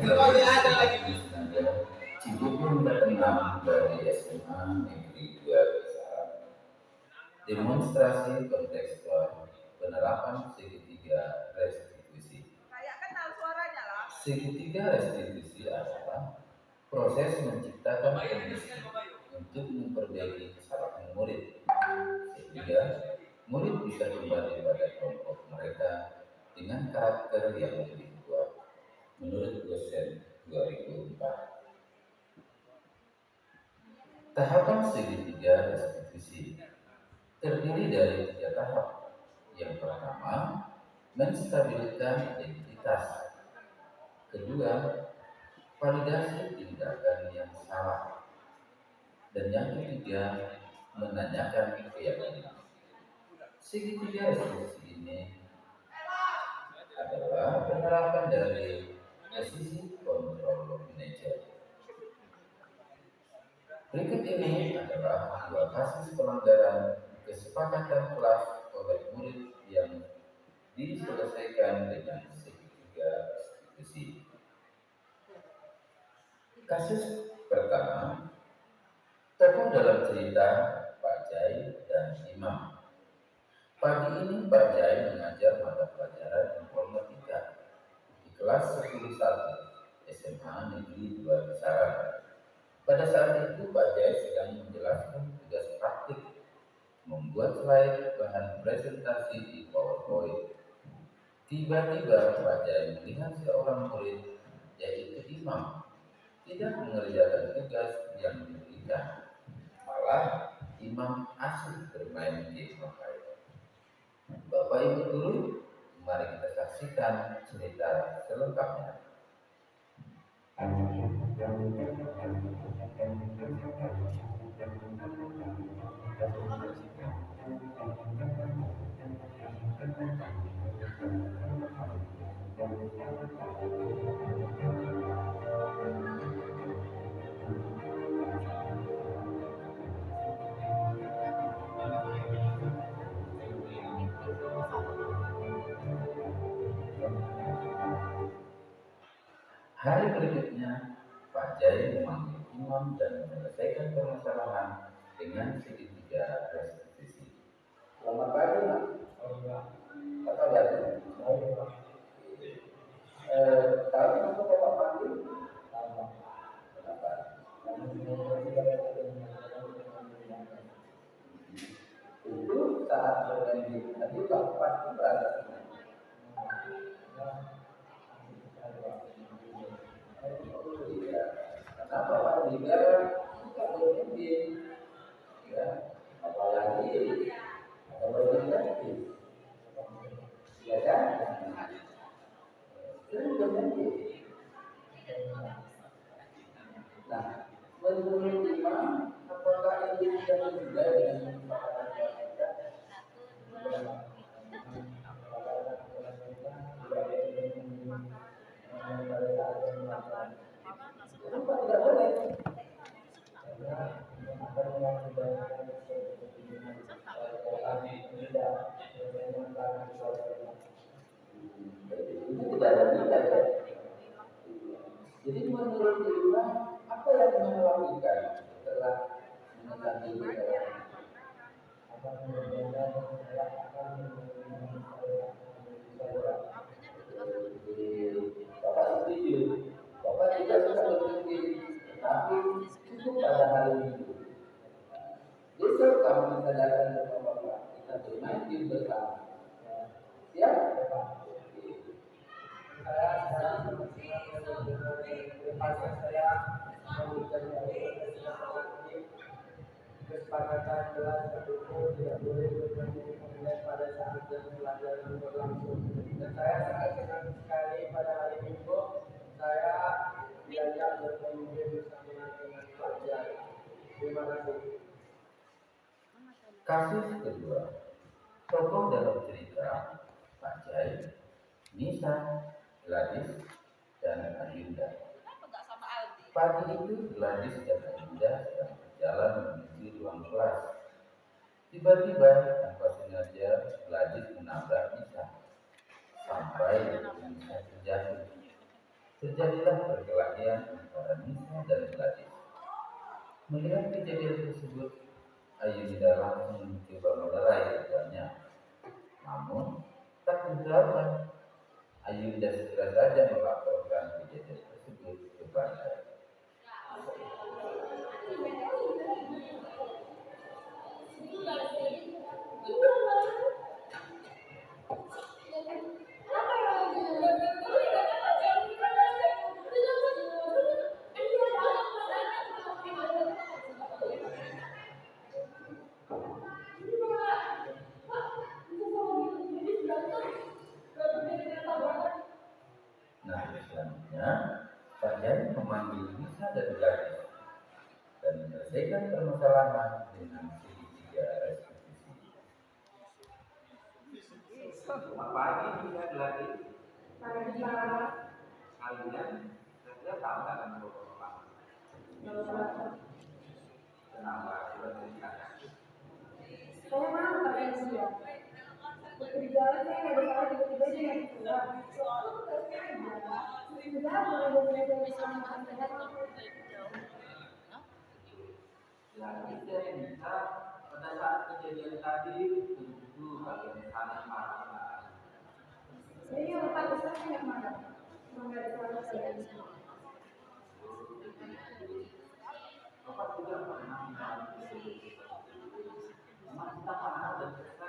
Kalau ada lagi Cikupun berkenaan dari SMA Negeri 2 Besar. Demonstrasi kontekstual penerapan segitiga restitusi. Segitiga restitusi adalah proses menciptakan kondisi untuk memperbaiki kesalahan murid, sehingga murid bisa kembali pada kelompok mereka dengan karakter yang lebih kuat. Menurut dosen 2004. Tahapan segitiga restitusi terdiri dari 3 tahap. Yang pertama, menstabilkan identitas. Kedua, validasi tindakan yang salah. Dan yang ketiga, menanyakan keyakinan. Segitiga restitusi ini adalah penerapan dari posisi kontrol manajer. Berikut ini adalah 2 kasus pelanggaran kesepakatan kelas oleh murid yang diselesaikan dengan segitiga restitusi. Kasus pertama, tokoh dalam cerita Pak Jai dan Imam. Pagi ini Pak Jai mengajar mata pelajaran informatika di kelas 10.1 SMA Negeri 2 Kisaran. Pada saat itu Pak Jai sedang menjelaskan tugas praktik membuat slide bahan presentasi di PowerPoint. Tiba-tiba Pak Jai melihat seorang murid, yaitu Imam, tidak mengerjakan tugas yang diberikan. Malah Imam asik bermain game mobile. Bapak Ibu guru, mari kita saksikan cerita selengkapnya. Hari berikutnya, Pak Jai memanggil Imam dan menyelesaikan permasalahan dengan segitiga restitusi. Selamat pagi, Pak. Apa kabar? Tahu kenapa Bapak panggil? Kenapa? Itu saat berganti tadi Bapak pasti berada. Kenapa Pak Liga suka berhenti? Ya, apalagi berhenti, ya kan? Sering berhenti. Nah, menurut Imam, apakah ini sudah juga dengan kenapa tidak boleh? Itu tidak ada tidak ya. Jadi menurut Imam, apa yang Imam lakukan setelah mengetahui Bapak setuju, Bapak tidak suka berhenti, tapi cukup pada hari Minggu. Besok kamu sadarkan sama Bapak, kita bermain game bersama. Siap? Saya kesepakatan kelas pendukung tidak boleh berkemudian pada saat jam pelajaran berlangsung. Dan saya sangat senang sekali pada hari Minggu saya diajak berkomunikasi bersama dengan Pak Jai. Terima kasih. Kasus kedua, tokoh dalam cerita Pak Jai, Nisa, Gladys, dan Ayunda. Pagi itu Gladys dan Ayunda sedang berjalan menuju ruang kelas. Tiba-tiba tanpa sengaja Gladys menabrak Nisa sampai Nisa terjatuh. Terjadilah perkelahian antara Nisa dan Gladys. Melihat kejadian tersebut, Ayunda langsung mencoba melerai keduanya. Namun tak keberatan, Ayunda segera saja melaporkan kejadian tersebut kepada selanjutnya, Pak Jai memanggil Nisa dan Gladys dan menyelesaikan permasalahan dengan segitiga restitusi. Selamat pagi, Nisa Gladys. Kalian saya tahu akan beberapa. Kenapa sudah ceritakan? Saya mau pakai dia. Berjalan saya nggak bisa tiba-tiba dia yang keluar. Sudah mulai dari sama-sama. Jadi saya minta pada saat kejadian tadi betul-betul kalian saling marah-marah. Jadi Bapak besar saya nggak marah. Cuma dari suara saya. Bapak tidak pernah marah. Memang kita marah dan kita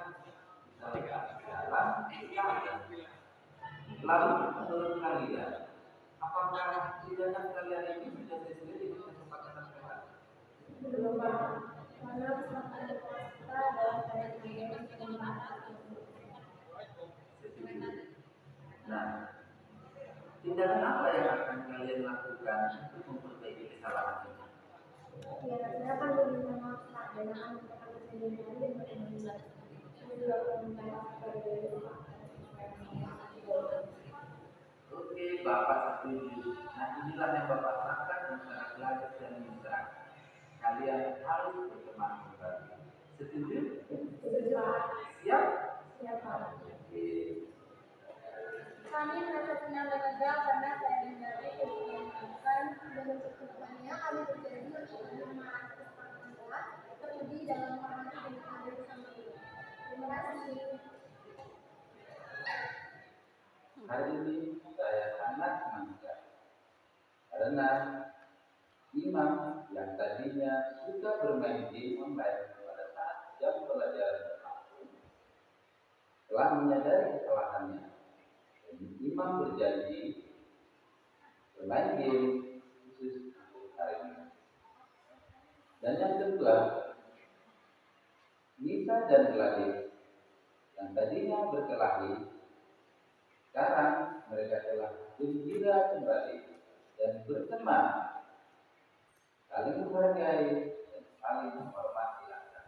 bisa jalan, lalu menurut kalian, apakah tindakan kalian ini sudah sesuai dengan kesepakatan kita? Belum Pak. Karena kesempatan kita dalam keadaan yang tidak marah. Nah, tindakan apa yang akan kalian lakukan untuk memperbaiki kesalahan ini? Ya, saya akan meminta maaf Pak dan akan meminta kejadian tadi dan berkelanjutan. Saya juga akan meminta maaf kepada dari Pak. Oke, Bapak setuju. Nah, inilah yang Bapak lakukan antara belajar dan mitra. Kalian harus berteman kembali. Setuju? Setuju Pak. Siap? Siap Pak. Oke. Kami merasa senang dan lega karena saya menghindari kebutuhan dan untuk kedepannya kami berjanji untuk menemani kesempatan Anda terlebih dalam menghormati dan adil bersama kita. Terima kasih. Hari ini saya sangat semangat karena imam yang tadinya suka bermain game online pada saat jam pelajaran berlangsung telah menyadari kesalahannya. Imam berjanji bermain game khusus untuk hari ini. Dan yang kedua, Nisa dan Gladys yang tadinya berkelahi, sekarang mereka telah gembira kembali dan berteman, saling menghargai dan saling menghormati antar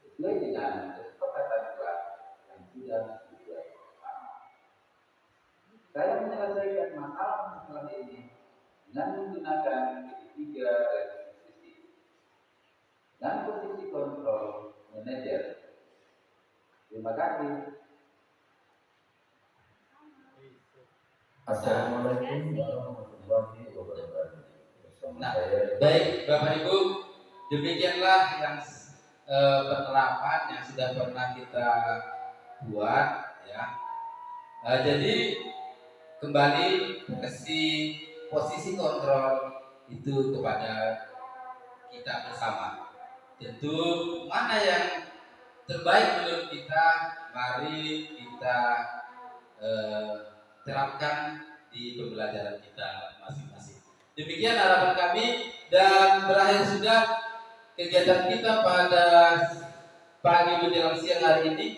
sesuai dengan kesepakatan kelas yang sudah dibuat bersama. Saya menyelesaikan masalah ini dengan menggunakan tiga posisi dan posisi kontrol manajer. Terima kasih. Assalamualaikum warahmatullahi wabarakatuh. Nah, baik Bapak Ibu, demikianlah yang penerapan yang sudah pernah kita buat ya. Jadi kembali kasih posisi kontrol itu kepada kita bersama. Tentu mana yang terbaik menurut kita, mari kita terapkan di pembelajaran kita masing-masing. Demikian harapan kami dan berakhir sudah kegiatan kita pada pagi menjelang siang hari ini.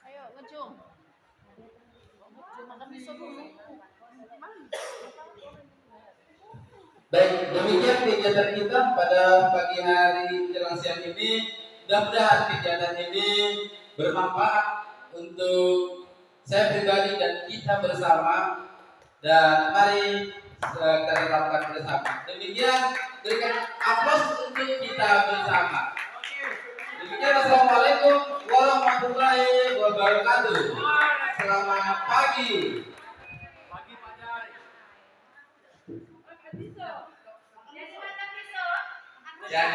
Ayo ngejung. Makan miso dulu. Baik, demikian kegiatan kita pada pagi hari jelang siang ini. Mudah-mudahan kegiatan ini bermanfaat untuk saya pribadi dan kita bersama. Dan mari kita lakukan bersama. Demikian, berikan aplaus untuk kita bersama. Demikian, assalamualaikum warahmatullahi wabarakatuh. Selamat pagi. Jadi